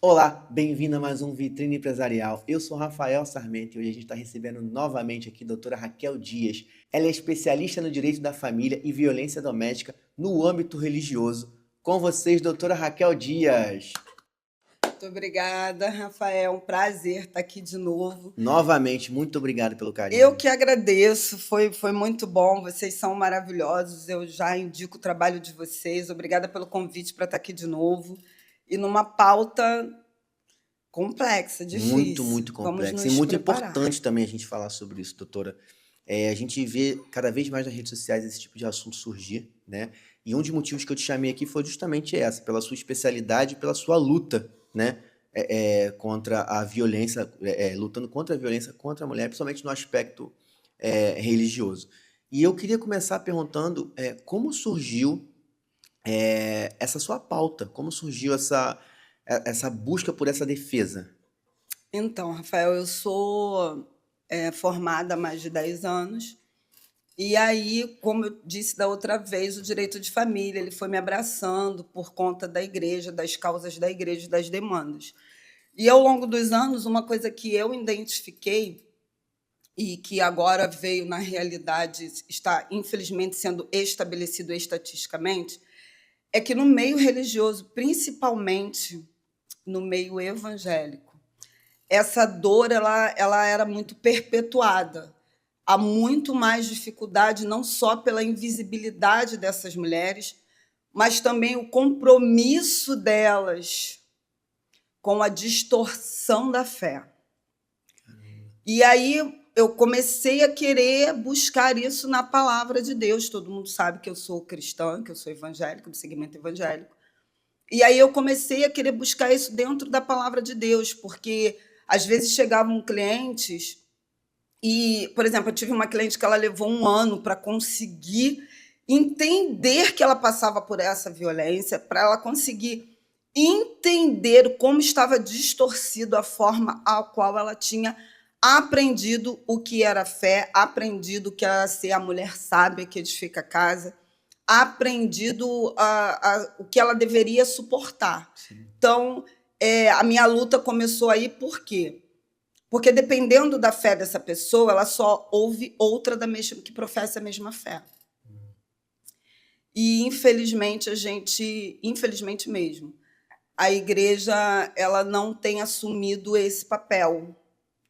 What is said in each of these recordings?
Olá, bem-vindo a mais um Vitrine Empresarial. Eu sou Rafael Sarmento e hoje a gente está recebendo novamente aqui a doutora Raquel Dias. Ela é especialista no direito da família e violência doméstica no âmbito religioso. Com vocês, doutora Raquel Dias. Muito obrigada, Rafael. Um prazer estar aqui de novo. Novamente, muito obrigado pelo Eu carinho. que agradeço, foi muito bom. Vocês são maravilhosos. Eu já indico o trabalho de vocês. Obrigada pelo convite para estar aqui de novo. E numa pauta complexa, Muito, difícil. muito Vamos complexo e nos muito preparar. importante também a gente falar sobre isso, doutora. A gente vê cada vez mais nas redes sociais esse tipo de assunto surgir, né? E um dos motivos que eu te chamei aqui foi justamente essa, pela sua especialidade, pela sua luta, né? Contra a violência, lutando contra a violência contra a mulher, principalmente no aspecto religioso. E eu queria começar perguntando como surgiu essa sua pauta, como surgiu essa busca por essa defesa? Então, Rafael, eu sou formada há mais de 10 anos. E aí, como eu disse da outra vez, o direito de família, ele foi me abraçando por conta da igreja, das causas da igreja, e das demandas. E ao longo dos anos, uma coisa que eu identifiquei e que agora veio na realidade, está infelizmente sendo estabelecido estatisticamente, é que no meio religioso, principalmente no meio evangélico, essa dor ela era muito perpetuada. Há muito mais dificuldade, não só pela invisibilidade dessas mulheres, mas também o compromisso delas com a distorção da fé. E aí eu comecei a querer buscar isso na palavra de Deus. Todo mundo sabe que eu sou cristã, que eu sou evangélica, do segmento evangélico. E aí eu comecei a querer buscar isso dentro da palavra de Deus, porque às vezes chegavam clientes e, por exemplo, eu tive uma cliente que ela levou um ano para conseguir entender que ela passava por essa violência, para ela conseguir entender como estava distorcido a forma a qual ela tinha aprendido o que era fé, aprendido o que era ser a mulher sábia que edifica a casa, aprendido o que ela deveria suportar. Sim. Então, a minha luta começou aí por quê? Porque dependendo da fé dessa pessoa, ela só ouve outra da mesma que professa a mesma fé. E infelizmente infelizmente mesmo, a igreja ela não tem assumido esse papel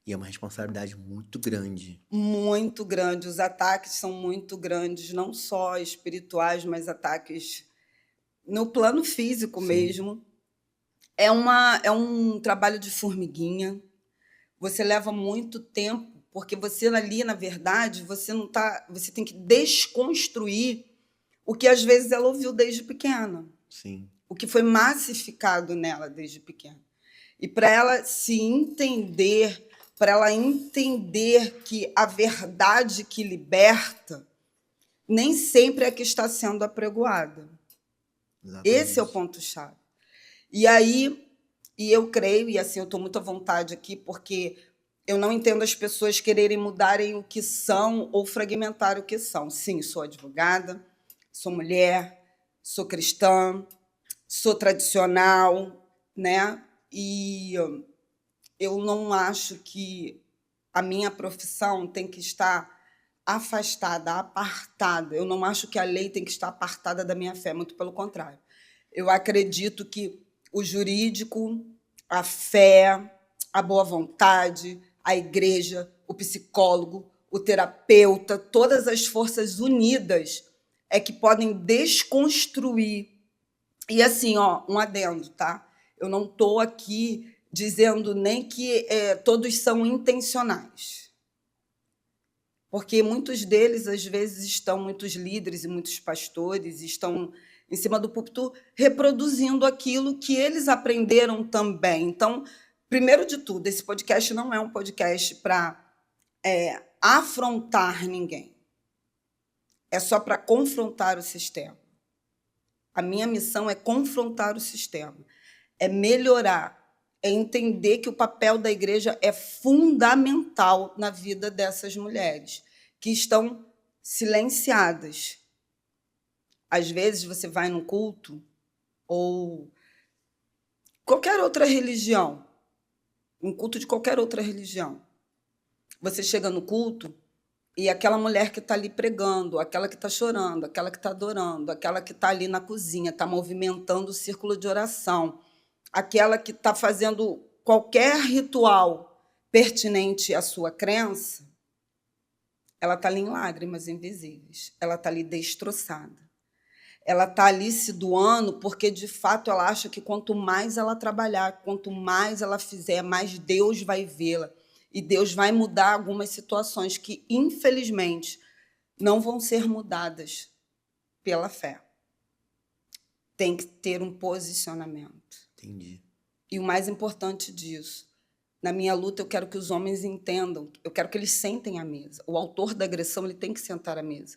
E é uma responsabilidade muito grande. muito grande. Os ataques são muito grandes, não só espirituais, mas ataques no plano físico Sim. mesmo. É um trabalho de formiguinha. Você leva muito tempo, porque você ali, na verdade, você não tá, você tem que desconstruir o que às vezes ela ouviu desde pequena, Sim. o que foi massificado nela desde pequena. E para ela se entender, para ela entender que a verdade que liberta nem sempre é a que está sendo apregoada. Esse é o Exatamente. ponto-chave. E aí, e eu creio, e assim eu estou muito à vontade aqui, porque eu não entendo as pessoas quererem mudarem o que são ou fragmentar o que são. Sim, sou advogada, sou mulher, sou cristã, sou tradicional, né? E eu não acho que a minha profissão tem que estar afastada, apartada. Eu não acho que a lei tem que estar apartada da minha fé, muito pelo contrário. Eu acredito que o jurídico, a fé, a boa vontade, a igreja, o psicólogo, o terapeuta, todas as forças unidas é que podem desconstruir. E assim, ó, um adendo, tá? Eu não estou aqui dizendo nem que todos são intencionais, porque muitos deles, às vezes, estão, muitos líderes e muitos pastores, estão em cima do púlpito reproduzindo aquilo que eles aprenderam também. Então, primeiro de tudo, esse podcast não é um podcast para afrontar ninguém, é só para confrontar o sistema. A minha missão é confrontar o sistema, é melhorar, é entender que o papel da igreja é fundamental na vida dessas mulheres que estão silenciadas. Às vezes você vai num culto ou qualquer outra religião, um culto de qualquer outra religião, você chega no culto e aquela mulher que está ali pregando, aquela que está chorando, aquela que está adorando, aquela que está ali na cozinha, está movimentando o círculo de oração, aquela que está fazendo qualquer ritual pertinente à sua crença, ela está ali em lágrimas invisíveis, ela está ali destroçada. Ela está ali se doando porque, de fato, ela acha que quanto mais ela trabalhar, quanto mais ela fizer, mais Deus vai vê-la. E Deus vai mudar algumas situações que, infelizmente, não vão ser mudadas pela fé. Tem que ter um posicionamento. Entendi. E o mais importante disso, na minha luta, eu quero que os homens entendam, eu quero que eles sentem à mesa. O autor da agressão, ele tem que sentar à mesa.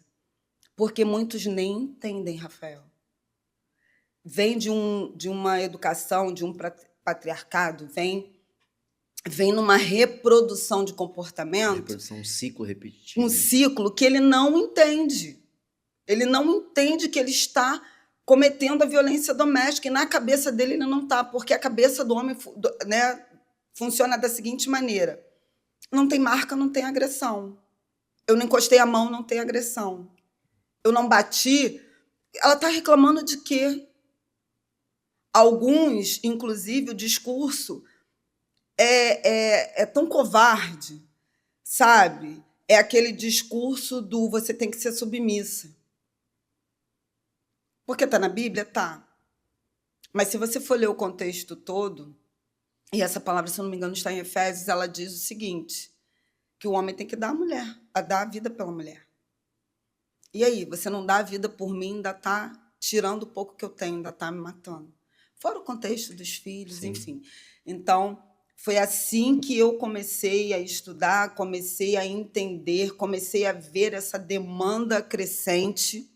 Porque muitos nem entendem, Rafael. Vem de uma educação, de um patriarcado, vem numa reprodução de comportamento. Reprodução, um ciclo repetitivo. Um ciclo que ele não entende. Ele não entende que ele está cometendo a violência doméstica. E na cabeça dele ele não está, porque a cabeça do homem, né, funciona da seguinte maneira. Não tem marca, não tem agressão. Eu não encostei a mão, não tem agressão. Eu não bati, ela está reclamando de quê? Alguns, inclusive, o discurso é tão covarde, sabe? É aquele discurso do você tem que ser submissa. Porque está na Bíblia? Tá. Mas se você for ler o contexto todo, e essa palavra, se eu não me engano, está em Efésios, ela diz o seguinte, que o homem tem que dar a vida pela mulher. E aí, você não dá a vida por mim, ainda está tirando o pouco que eu tenho, ainda está me matando. Fora o contexto dos filhos, sim. Enfim. Então, foi assim que eu comecei a estudar, comecei a entender, comecei a ver essa demanda crescente.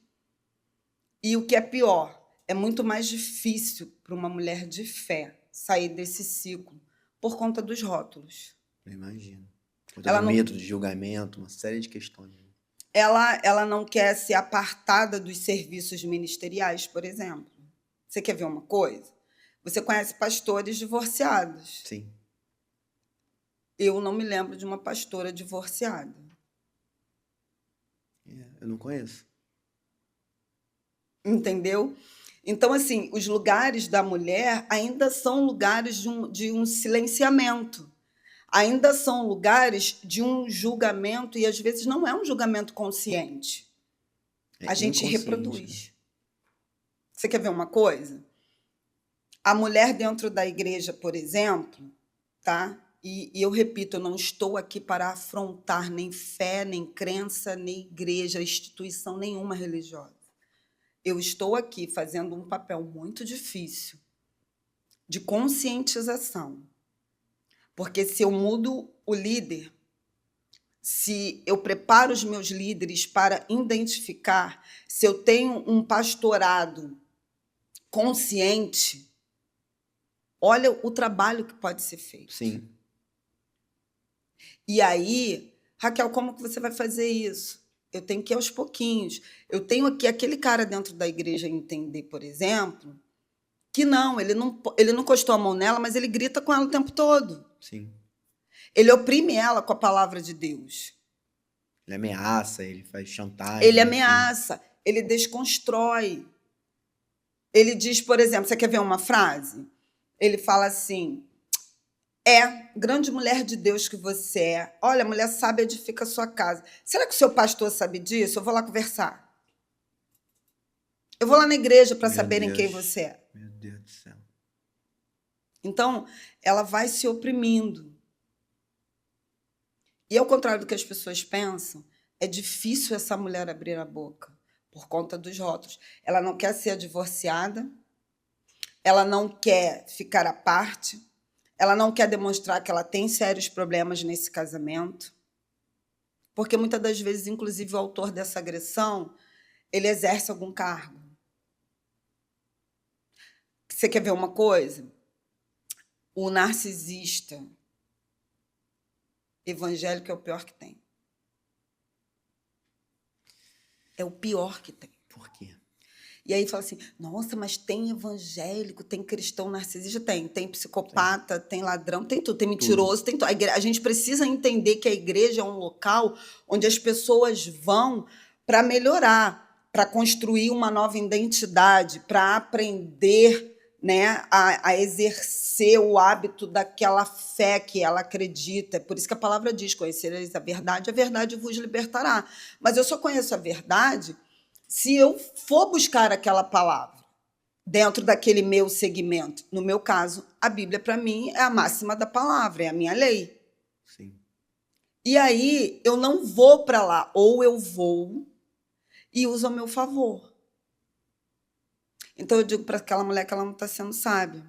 E o que é pior, é muito mais difícil para uma mulher de fé sair desse ciclo por conta dos rótulos. Eu imagino. Por conta do medo de julgamento, uma série de questões. Ela não quer ser apartada dos serviços ministeriais, por exemplo. Você quer ver uma coisa? Você conhece pastores divorciados? Sim. Eu não me lembro de uma pastora divorciada. Eu não conheço. Entendeu? Então, assim, os lugares da mulher ainda são lugares de um silenciamento. Ainda são lugares de um julgamento, e às vezes não é um julgamento consciente. A gente reproduz. Né? Você quer ver uma coisa? A mulher dentro da igreja, por exemplo, tá? E eu repito, eu não estou aqui para afrontar nem fé, nem crença, nem igreja, instituição nenhuma religiosa. Eu estou aqui fazendo um papel muito difícil de conscientização. Porque se eu mudo o líder, se eu preparo os meus líderes para identificar, se eu tenho um pastorado consciente, olha o trabalho que pode ser feito. Sim. E aí, Raquel, como que você vai fazer isso? Eu tenho que ir aos pouquinhos. Eu tenho aqui aquele cara dentro da igreja entender, por exemplo, que ele não encostou a mão nela, mas ele grita com ela o tempo todo. Sim. Ele oprime ela com a palavra de Deus. Ele ameaça, ele faz chantagem. Ele ameaça, ele desconstrói. Ele diz, por exemplo, você quer ver uma frase? Ele fala assim, grande mulher de Deus que você é. Olha, mulher sábia edifica a sua casa. Será que o seu pastor sabe disso? Eu vou lá conversar. Eu vou lá na igreja para saberem quem você é. Meu Deus do céu. Então, ela vai se oprimindo. E ao contrário do que as pessoas pensam, é difícil essa mulher abrir a boca por conta dos rótulos. Ela não quer ser divorciada, ela não quer ficar à parte, ela não quer demonstrar que ela tem sérios problemas nesse casamento, porque muitas das vezes, inclusive, o autor dessa agressão, ele exerce algum cargo. Você quer ver uma coisa? O narcisista evangélico é o pior que tem. É o pior que tem. Por quê? E aí fala assim, nossa, mas tem evangélico, tem cristão narcisista? Tem Tem. psicopata, tem ladrão, tem tudo, tem Tudo. mentiroso, tem tudo. A gente precisa entender que a igreja é um local onde as pessoas vão para melhorar, para construir uma nova identidade, para aprender, né, a exercer o hábito daquela fé que ela acredita. É por isso que a palavra diz, conhecereis a verdade vos libertará. Mas eu só conheço a verdade se eu for buscar aquela palavra dentro daquele meu segmento. No meu caso, a Bíblia, para mim, é a máxima da palavra, é a minha lei. Sim. E aí, eu não vou para lá, ou eu vou e uso ao meu favor. Então, eu digo para aquela mulher que ela não está sendo sábia.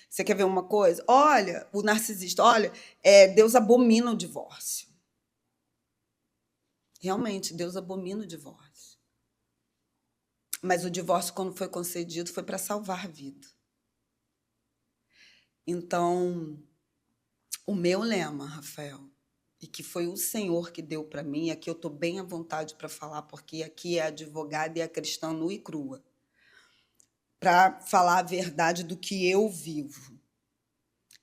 Você quer ver uma coisa? Olha, o narcisista, olha, Deus abomina o divórcio. Realmente, Deus abomina o divórcio. Mas o divórcio, quando foi concedido, foi para salvar a vida. Então, o meu lema, Rafael, e que foi o Senhor que deu para mim, aqui eu estou bem à vontade para falar, porque aqui é a advogada e a cristã nua e crua, para falar a verdade do que eu vivo.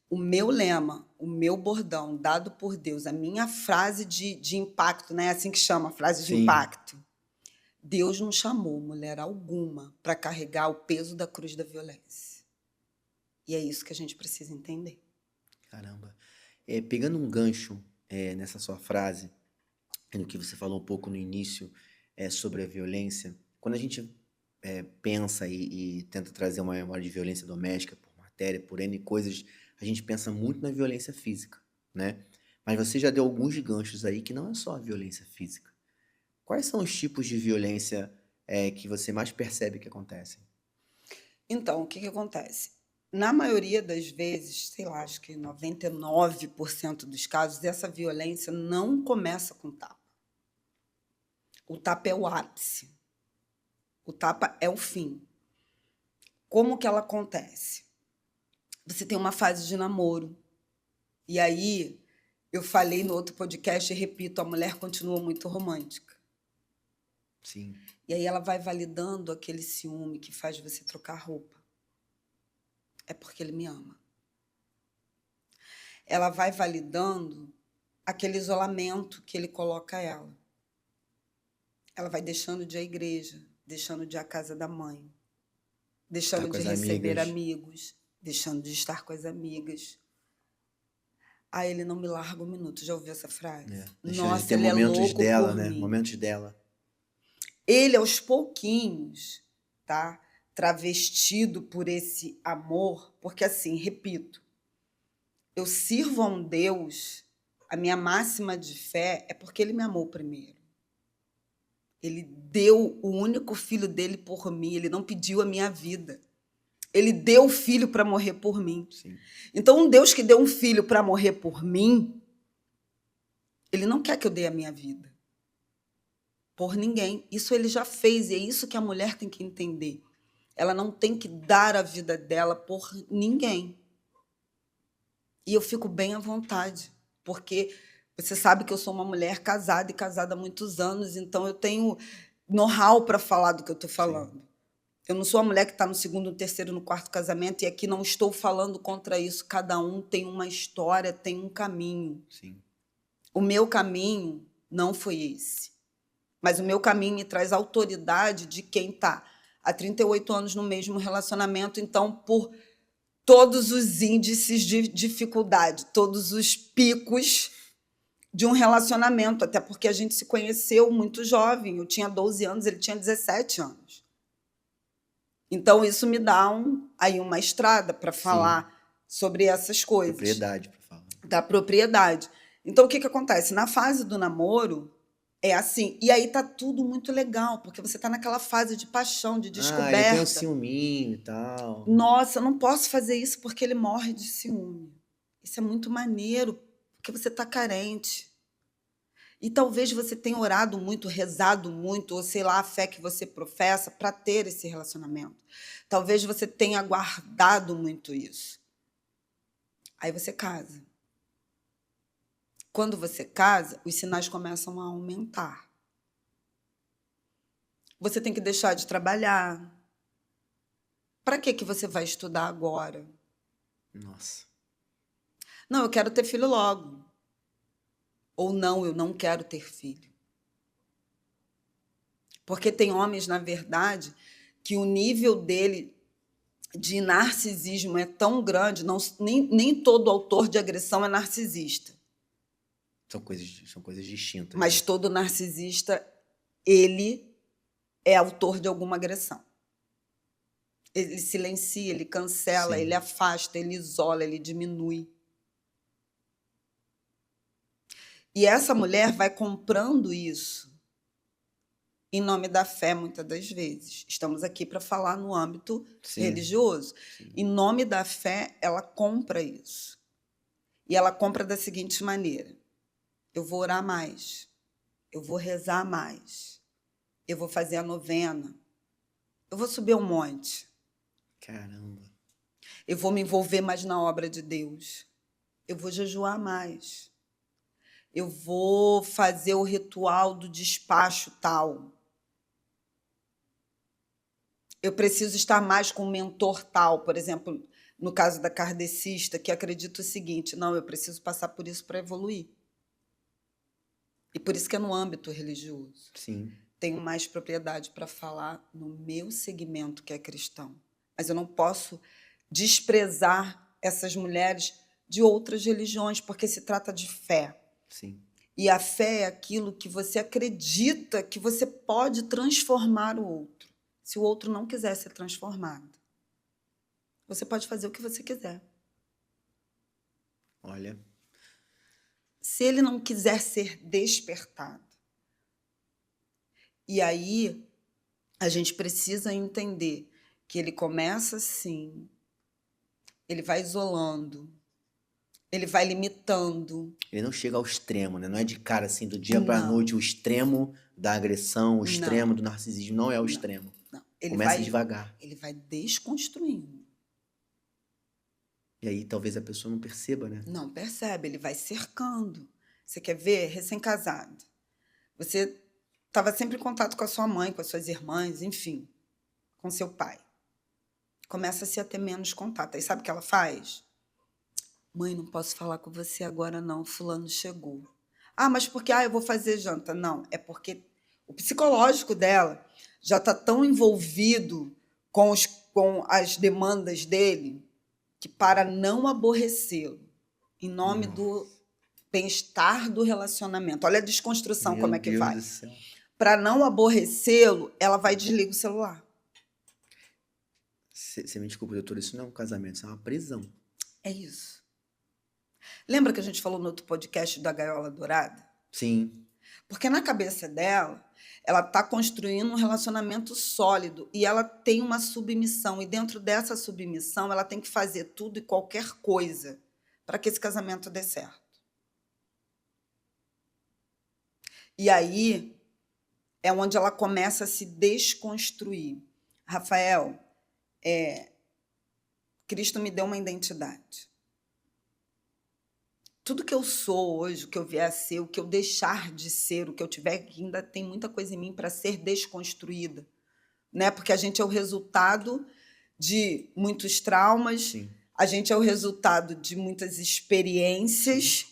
O meu lema, o meu bordão, dado por Deus, a minha frase de impacto, né? É assim que chama, a frase de Sim. impacto. Deus não chamou mulher alguma para carregar o peso da cruz da violência. E é isso que a gente precisa entender. Caramba. Pegando um gancho nessa sua frase, no que você falou um pouco no início sobre a violência, quando a gente pensa e tenta trazer uma memória de violência doméstica por matéria, por N coisas, a gente pensa muito na violência física, né? Mas você já deu alguns ganchos aí que não é só a violência física. Quais são os tipos de violência que você mais percebe que acontecem? Então, o que acontece? Na maioria das vezes, sei lá, acho que 99% dos casos, essa violência não começa com tapa. O tapa é o ápice. O tapa é o fim. Como que ela acontece? Você tem uma fase de namoro. E aí, eu falei no outro podcast e repito, a mulher continua muito romântica. Sim. E aí ela vai validando aquele ciúme que faz você trocar roupa. É porque ele me ama. Ela vai validando aquele isolamento que ele coloca ela. Ela vai deixando de ir à igreja, deixando de ir à casa da mãe, deixando com de as receber amigas. amigos, deixando de estar com as amigas. Ah, ele não me larga um minuto. Já ouviu essa frase? Deixando de Nossa, ter ele é momentos louco dela, por né? mim. Momentos dela. Ele, aos pouquinhos, tá? Travestido por esse amor, porque assim, repito, eu sirvo a um Deus, a minha máxima de fé é porque ele me amou primeiro. Ele deu o único filho dele por mim, ele não pediu a minha vida. Ele deu o filho para morrer por mim. Sim. Então, um Deus que deu um filho para morrer por mim, ele não quer que eu dê a minha vida por ninguém. Isso ele já fez e é isso que a mulher tem que entender. Ela não tem que dar a vida dela por ninguém. E eu fico bem à vontade, porque você sabe que eu sou uma mulher casada e casada há muitos anos, então eu tenho know-how para falar do que eu estou falando. Sim. Eu não sou a mulher que está no segundo, no terceiro, no quarto casamento, e aqui não estou falando contra isso. Cada um tem uma história, tem um caminho. Sim. O meu caminho não foi esse. Mas o meu caminho me traz autoridade de quem está há 38 anos no mesmo relacionamento, então, por todos os índices de dificuldade, todos os picos de um relacionamento, até porque a gente se conheceu muito jovem. Eu tinha 12 anos, ele tinha 17 anos. Então, isso me dá aí uma estrada para falar sobre essas coisas. Propriedade para falar. Da propriedade. Então, o que acontece? Na fase do namoro, é assim. E aí tá tudo muito legal, porque você tá naquela fase de paixão, de descoberta. Ele tem um ciúminho e tal. Nossa, eu não posso fazer isso porque ele morre de ciúme. Isso é muito maneiro, porque você tá carente. E talvez você tenha orado muito, rezado muito, ou sei lá, a fé que você professa para ter esse relacionamento. Talvez você tenha guardado muito isso. Aí você casa. Quando você casa, os sinais começam a aumentar. Você tem que deixar de trabalhar. Para que você vai estudar agora? Nossa. Não, eu quero ter filho logo. Ou não, eu não quero ter filho. Porque tem homens, na verdade, que o nível dele de narcisismo é tão grande, nem todo autor de agressão é narcisista. São coisas distintas, Mas né? todo narcisista, ele é autor de alguma agressão. Ele silencia, ele cancela, Sim. ele afasta, ele isola, ele diminui. E essa mulher vai comprando isso em nome da fé, muitas das vezes. Estamos aqui para falar no âmbito Sim. religioso. Sim. Em nome da fé, ela compra isso. E ela compra da seguinte maneira: eu vou orar mais, eu vou rezar mais, eu vou fazer a novena, eu vou subir um monte, Caramba. eu vou me envolver mais na obra de Deus, eu vou jejuar mais, eu vou fazer o ritual do despacho tal, eu preciso estar mais com o mentor tal, por exemplo, no caso da kardecista, que acredita o seguinte: não, eu preciso passar por isso para evoluir. E por isso que é no âmbito religioso. Sim. Tenho mais propriedade para falar no meu segmento, que é cristão. Mas eu não posso desprezar essas mulheres de outras religiões, porque se trata de fé. Sim. E a fé é aquilo que você acredita que você pode transformar o outro. Se o outro não quiser ser transformado, você pode fazer o que você quiser. Olha. Se ele não quiser ser despertado. E aí a gente precisa entender que ele começa assim, ele vai isolando, ele vai limitando. Ele não chega ao extremo, né? Não é de cara assim, do dia para a Não, noite, o extremo da agressão, o extremo não, do narcisismo. Não é o não, extremo. não. Começa devagar. Ele vai desconstruindo. E aí talvez a pessoa não perceba, né? Não percebe, ele vai cercando. Você quer ver? Recém-casado. Você estava sempre em contato com a sua mãe, com as suas irmãs, enfim, com seu pai. Começa-se a ter menos contato. Aí sabe o que ela faz? Mãe, não posso falar com você agora não, fulano chegou. Ah, mas por que? Ah, eu vou fazer janta. Não, é porque o psicológico dela já está tão envolvido com as demandas dele que, para não aborrecê-lo, em nome do Nossa. bem-estar do relacionamento, olha a desconstrução Meu como é que Deus vai. do céu. Para não aborrecê-lo, ela vai desligar o celular. Você me desculpa, doutor, isso não é um casamento, isso é uma prisão. É isso. Lembra que a gente falou no outro podcast da gaiola dourada? Sim. Porque na cabeça dela, ela está construindo um relacionamento sólido e ela tem uma submissão. E dentro dessa submissão, ela tem que fazer tudo e qualquer coisa para que esse casamento dê certo. E aí é onde ela começa a se desconstruir. Rafael, Cristo me deu uma identidade. Tudo que eu sou hoje, o que eu vier a ser, o que eu deixar de ser, o que eu tiver, que ainda tem muita coisa em mim para ser desconstruída, né? Porque a gente é o resultado de muitos traumas, Sim. a gente é o resultado de muitas experiências. Sim.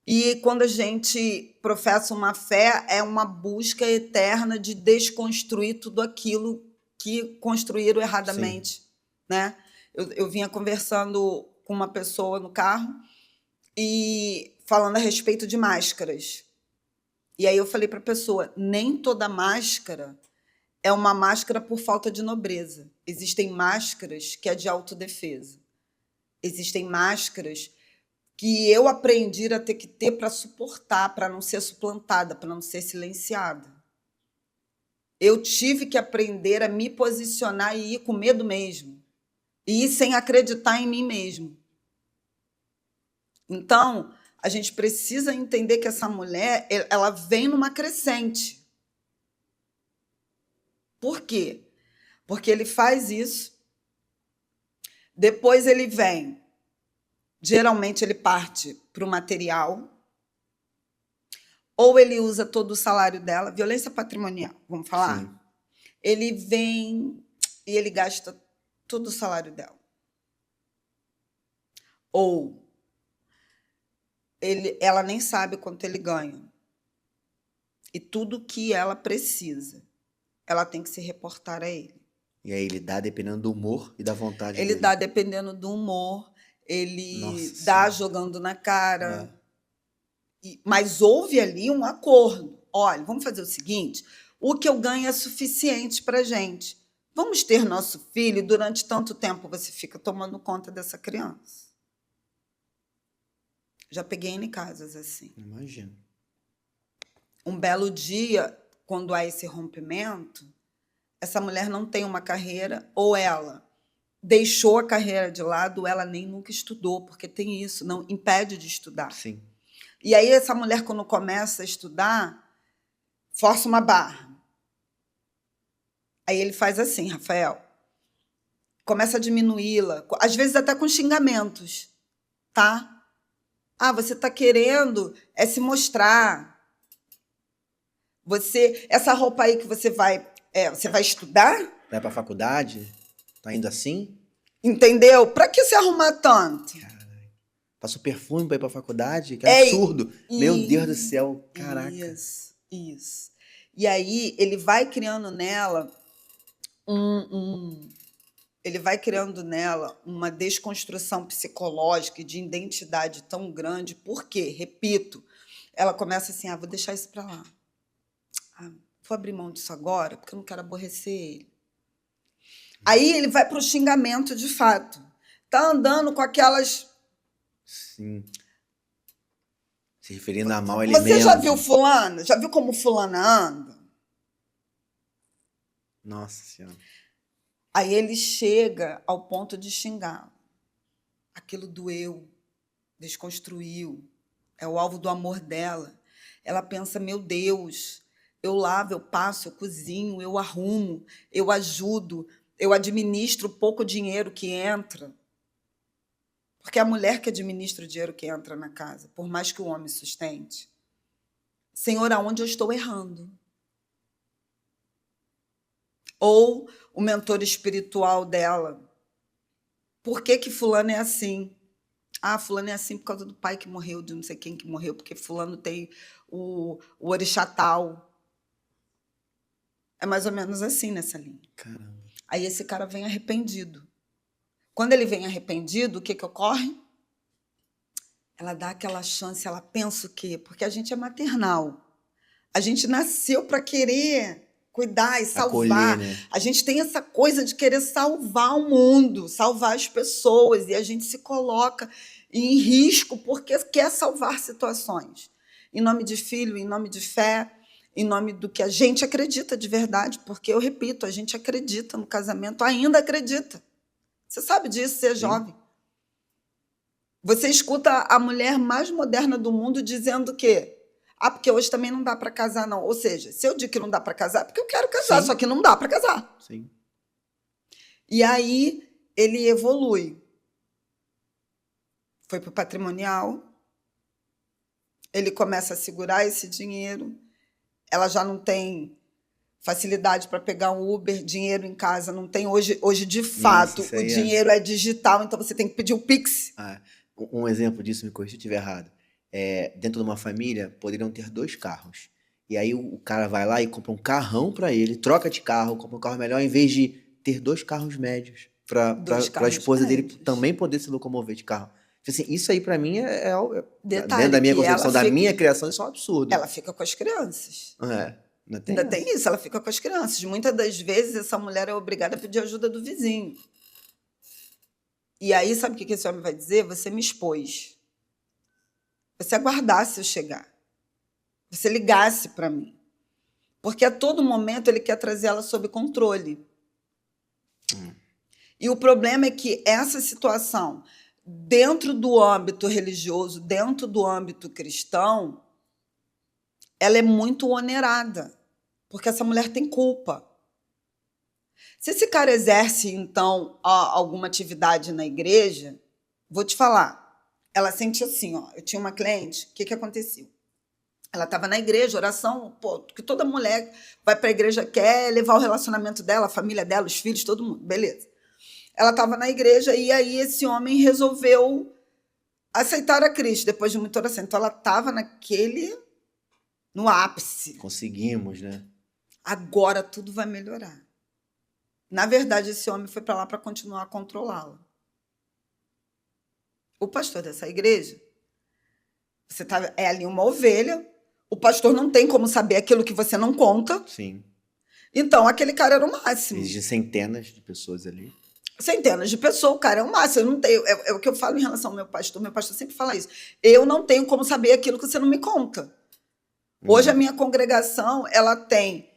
E quando a gente professa uma fé, é uma busca eterna de desconstruir tudo aquilo que construíram erradamente, né? Eu vinha conversando com uma pessoa no carro e falando a respeito de máscaras. E aí eu falei para a pessoa, nem toda máscara é uma máscara por falta de nobreza. Existem máscaras que é de autodefesa. Existem máscaras que eu aprendi a ter que ter para suportar, para não ser suplantada, para não ser silenciada. Eu tive que aprender a me posicionar e ir com medo mesmo. E ir sem acreditar em mim mesmo. Então, a gente precisa entender que essa mulher, ela vem numa crescente. Por quê? Porque ele faz isso, depois ele vem, geralmente ele parte para o material, ou ele usa todo o salário dela, violência patrimonial, vamos falar? Sim. ele vem e ele gasta todo o salário dela. Ou ela nem sabe quanto ele ganha. E tudo que ela precisa, ela tem que se reportar a ele. E aí ele dá dependendo do humor e da vontade Ele dele. dá dependendo do humor, ele Nossa dá Senhora. jogando na cara. É. Mas houve ali um acordo. Olha, vamos fazer o seguinte, o que eu ganho é suficiente para a gente. Vamos ter nosso filho e durante tanto tempo você fica tomando conta dessa criança. Já peguei em casas assim. Imagino. Um belo dia, quando há esse rompimento, essa mulher não tem uma carreira, ou ela deixou a carreira de lado, ou ela nem nunca estudou, porque tem isso, não impede de estudar. Sim. E aí essa mulher, quando começa a estudar, força uma barra. Aí ele faz assim, Rafael, começa a diminuí-la, às vezes até com xingamentos, tá? Ah, você está querendo se mostrar. Essa roupa aí que você vai estudar? Vai pra faculdade? Tá indo assim? Entendeu? Para que se arrumar tanto? Caralho. Passa o perfume pra ir pra faculdade? Que absurdo. Meu E- Deus do céu. Caraca. Isso. E aí ele vai criando nela ele vai criando nela uma desconstrução psicológica e de identidade tão grande, porque, repito, ela começa assim, vou deixar isso para lá. Vou abrir mão disso agora, porque eu não quero aborrecer ele. Aí ele vai para o xingamento de fato. Tá andando com aquelas... Sim. Se referindo a mal ele Você mesmo. já viu fulana? Já viu como fulana anda? Nossa Senhora. Aí ele chega ao ponto de xingar. Aquilo doeu, desconstruiu, é o alvo do amor dela. Ela pensa, meu Deus, eu lavo, eu passo, eu cozinho, eu arrumo, eu ajudo, eu administro o pouco dinheiro que entra. Porque é a mulher que administra o dinheiro que entra na casa, por mais que o homem sustente. Senhor, aonde eu estou errando? Ou o mentor espiritual dela. Por que fulano é assim? Fulano é assim por causa do pai que morreu, de não sei quem que morreu, porque fulano tem o orixá tal. É mais ou menos assim nessa linha. Caramba. Aí esse cara vem arrependido. Quando ele vem arrependido, o que ocorre? Ela dá aquela chance, ela pensa o quê? Porque a gente é maternal. A gente nasceu para querer cuidar e salvar. Acolher, né? A gente tem essa coisa de querer salvar o mundo, salvar as pessoas, e a gente se coloca em risco porque quer salvar situações. Em nome de filho, em nome de fé, em nome do que a gente acredita de verdade, porque, eu repito, a gente acredita no casamento, ainda acredita. Você sabe disso, você é jovem. Você escuta a mulher mais moderna do mundo dizendo o quê? Porque hoje também não dá para casar, não. Ou seja, se eu digo que não dá para casar, é porque eu quero casar, Sim. só que não dá para casar. Sim. E aí ele evolui. Foi para o patrimonial, ele começa a segurar esse dinheiro, ela já não tem facilidade para pegar um Uber, dinheiro em casa não tem. Hoje de fato, Nossa, o dinheiro é digital, então você tem que pedir o Pix. Um exemplo disso, me corrija se eu estiver errado. Dentro de uma família, poderiam ter 2 carros. E aí o cara vai lá e compra um carrão para ele, troca de carro, compra um carro melhor, em vez de ter 2 carros médios para a esposa dele também poder se locomover de carro. Assim, isso aí para mim Detalhe, dentro da minha que concepção, ela da minha criação, isso é um absurdo. Ela fica com as crianças. Ainda tem isso, ela fica com as crianças. Muitas das vezes, essa mulher é obrigada a pedir ajuda do vizinho. E aí, sabe o que esse homem vai dizer? Você me expôs. Você aguardasse eu chegar. Você ligasse para mim. Porque a todo momento ele quer trazer ela sob controle. E o problema é que essa situação, dentro do âmbito religioso, dentro do âmbito cristão, ela é muito onerada, porque essa mulher tem culpa. Se esse cara exerce, então, alguma atividade na igreja, vou te falar, ela sente assim, eu tinha uma cliente, o que aconteceu? Ela estava na igreja, oração, pô, que toda mulher vai para a igreja quer levar o relacionamento dela, a família dela, os filhos, todo mundo, beleza. Ela estava na igreja e aí esse homem resolveu aceitar a Cristo depois de muita oração. Então ela estava no ápice. Conseguimos, né? Agora tudo vai melhorar. Na verdade, esse homem foi para lá para continuar a controlá-la. O pastor dessa igreja, é ali uma ovelha, o pastor não tem como saber aquilo que você não conta. Sim. Então, aquele cara era o máximo. Existem centenas de pessoas ali. Centenas de pessoas, o cara é o máximo. Eu não tenho, é o que eu falo em relação ao meu pastor sempre fala isso. Eu não tenho como saber aquilo que você não me conta. Hoje a minha congregação, ela tem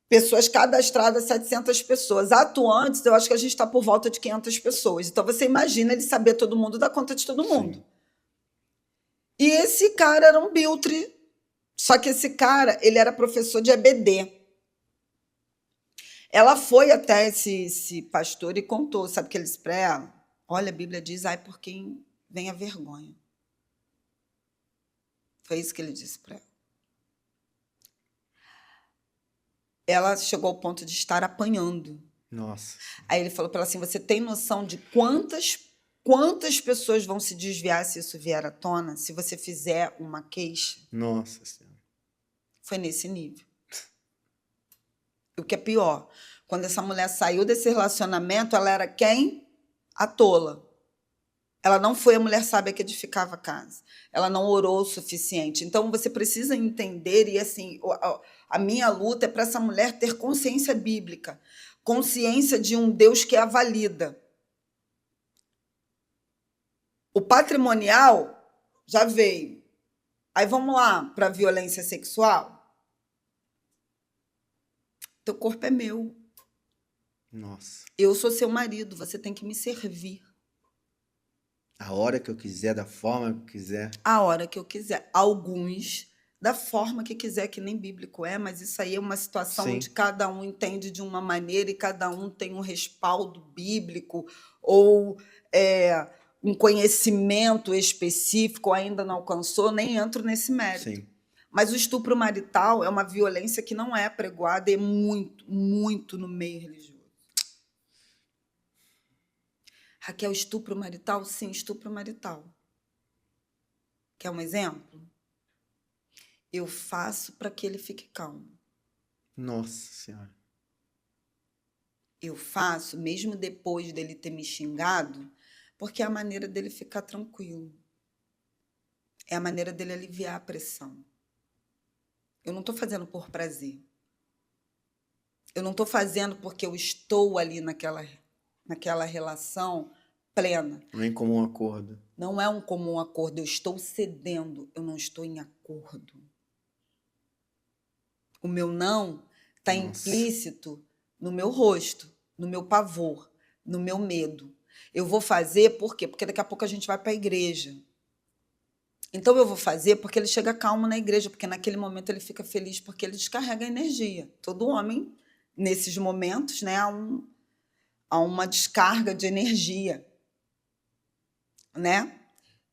pessoas cadastradas, 700 pessoas. Atuantes, eu acho que a gente está por volta de 500 pessoas. Então, você imagina ele saber todo mundo, dar conta de todo mundo. Sim. E esse cara era um biltre. Só que esse cara, ele era professor de EBD. Ela foi até esse pastor e contou, sabe o que ele disse para ela? Olha, a Bíblia diz, ai, por quem vem a vergonha. Foi isso que ele disse para ela. Ela chegou ao ponto de estar apanhando. Nossa. Aí ele falou para ela assim, você tem noção de quantas pessoas vão se desviar se isso vier à tona, se você fizer uma queixa? Nossa Senhora. Foi nesse nível. O que é pior, quando essa mulher saiu desse relacionamento, ela era quem? A tola. Ela não foi a mulher sábia que edificava a casa. Ela não orou o suficiente. Então, você precisa entender, e assim, a minha luta é para essa mulher ter consciência bíblica, consciência de um Deus que a valida. O patrimonial já veio. Aí vamos lá para a violência sexual. Teu corpo é meu. Nossa. Eu sou seu marido, você tem que me servir. A hora que eu quiser, da forma que eu quiser. A hora que eu quiser. Alguns da forma que quiser, que nem bíblico é, mas isso aí é uma situação Sim. onde cada um entende de uma maneira e cada um tem um respaldo bíblico ou um conhecimento específico, ainda não alcançou, nem entro nesse mérito. Sim. Mas o estupro marital é uma violência que não é apregoada e muito, muito no meio religioso. Raquel, estupro marital? Sim, estupro marital. Quer um exemplo? Eu faço para que ele fique calmo. Nossa Senhora. Eu faço, mesmo depois dele ter me xingado, porque é a maneira dele ficar tranquilo. É a maneira dele aliviar a pressão. Eu não estou fazendo por prazer. Eu não estou fazendo porque eu estou ali naquela relação plena. Não é em comum acordo. Não é um comum acordo. Eu estou cedendo, eu não estou em acordo. O meu não está implícito no meu rosto, no meu pavor, no meu medo. Eu vou fazer por quê? Porque daqui a pouco a gente vai para a igreja. Então eu vou fazer porque ele chega calmo na igreja, porque naquele momento ele fica feliz, porque ele descarrega a energia. Todo homem, nesses momentos, né, há uma descarga de energia. Né?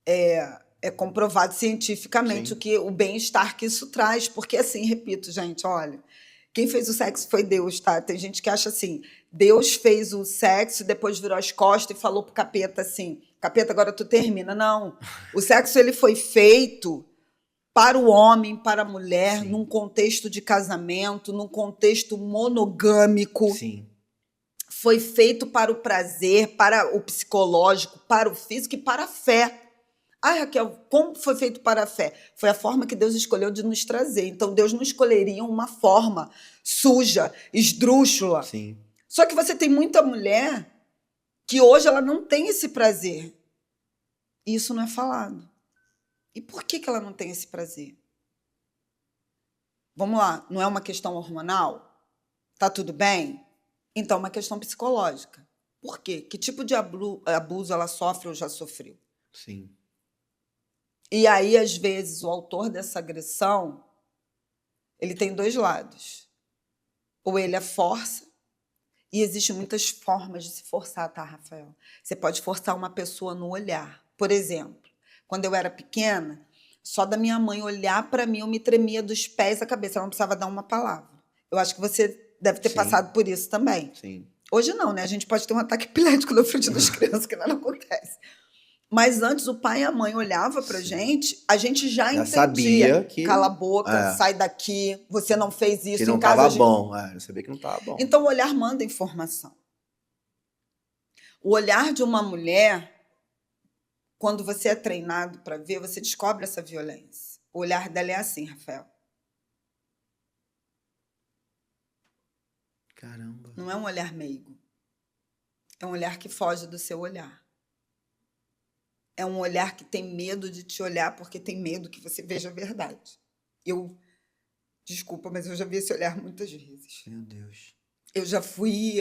É comprovado cientificamente o bem-estar que isso traz, porque assim, repito, gente, olha, quem fez o sexo foi Deus, tá? Tem gente que acha assim, Deus fez o sexo, depois virou as costas e falou pro capeta assim, capeta, agora tu termina. Não, o sexo ele foi feito para o homem, para a mulher, Sim. num contexto de casamento, num contexto monogâmico. Sim. Foi feito para o prazer, para o psicológico, para o físico e para a fé. Ai, Raquel, como foi feito para a fé? Foi a forma que Deus escolheu de nos trazer. Então, Deus não escolheria uma forma suja, esdrúxula. Sim. Só que você tem muita mulher que hoje ela não tem esse prazer. E isso não é falado. E por que ela não tem esse prazer? Vamos lá, não é uma questão hormonal? Tá tudo bem? Então, é uma questão psicológica. Por quê? Que tipo de abuso ela sofre ou já sofreu? Sim. E aí, às vezes, o autor dessa agressão, ele tem dois lados. Ou ele a força, e existem muitas formas de se forçar, tá, Rafael? Você pode forçar uma pessoa no olhar. Por exemplo, quando eu era pequena, Só da minha mãe olhar para mim, eu me tremia dos pés à cabeça. Ela não precisava dar uma palavra. Eu acho que você deve ter Sim, passado por isso também. sim. Hoje não, né? A gente pode ter um ataque epilético na frente das crianças, que nada acontece. Mas antes o pai e a mãe olhavam pra Sim. a gente já Já entendia. sabia que, Cala a boca, sai é, daqui, você não fez que isso. não Em casa a estava gente... bom. Eu sabia que não estava bom. Então o olhar manda informação. O olhar de uma mulher, quando você é treinado para ver, você descobre essa violência. O olhar dela é assim, Rafael. Caramba. Não é um olhar meigo. É um olhar que foge do seu olhar. É um olhar que tem medo de te olhar porque tem medo que você veja a verdade. Desculpa, mas eu já vi esse olhar muitas vezes. Meu Deus. Eu já fui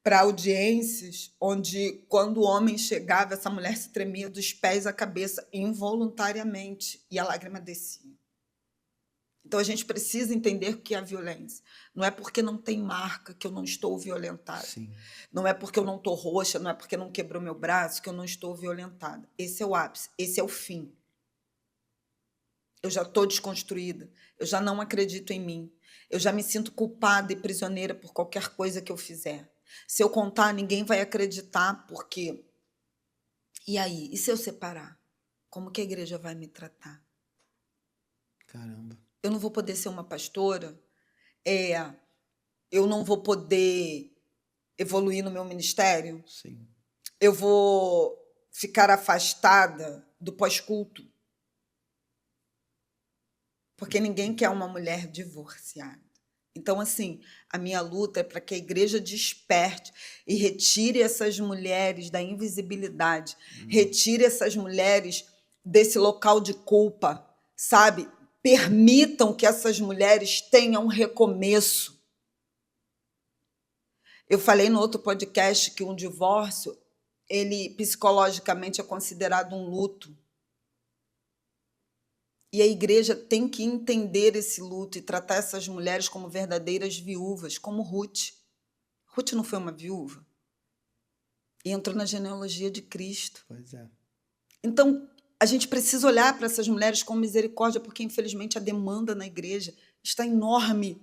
para audiências onde, quando o homem chegava, essa mulher se tremia dos pés à cabeça involuntariamente e a lágrima descia. Então, a gente precisa entender o que é a violência. Não é porque não tem marca que eu não estou violentada. Sim. Não é porque eu não estou roxa, não é porque não quebrou meu braço que eu não estou violentada. Esse é o ápice, esse é o fim. Eu já estou desconstruída, eu já não acredito em mim. Eu já me sinto culpada e prisioneira por qualquer coisa que eu fizer. Se eu contar, ninguém vai acreditar, porque... E aí? E se eu separar? Como que a igreja vai me tratar? Caramba. Eu não vou poder ser uma pastora? Eu não vou poder evoluir no meu ministério? Sim. Eu vou ficar afastada do pós-culto? Porque ninguém quer uma mulher divorciada. Então, assim, a minha luta é para que a igreja desperte e retire essas mulheres da invisibilidade, retire essas mulheres desse local de culpa, sabe? Permitam que essas mulheres tenham um recomeço. Eu falei no outro podcast que um divórcio, ele psicologicamente é considerado um luto. E a igreja tem que entender esse luto e tratar essas mulheres como verdadeiras viúvas, como Ruth. Ruth não foi uma viúva? E entrou na genealogia de Cristo. Pois é. Então, a gente precisa olhar para essas mulheres com misericórdia, porque, infelizmente, a demanda na igreja está enorme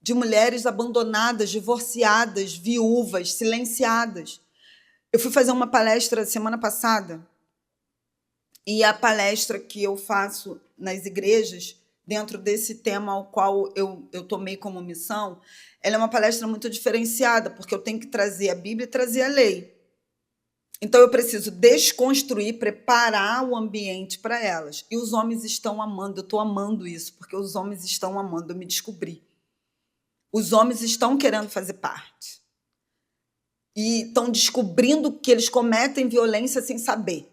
de mulheres abandonadas, divorciadas, viúvas, silenciadas. Eu fui fazer uma palestra semana passada, e a palestra que eu faço nas igrejas, dentro desse tema ao qual eu tomei como missão, ela é uma palestra muito diferenciada, porque eu tenho que trazer a Bíblia e trazer a lei. Então, eu preciso desconstruir, preparar o ambiente para elas. E os homens estão amando, eu estou amando isso, porque os homens estão amando, eu me descobri. Os homens estão querendo fazer parte. E estão descobrindo que eles cometem violência sem saber.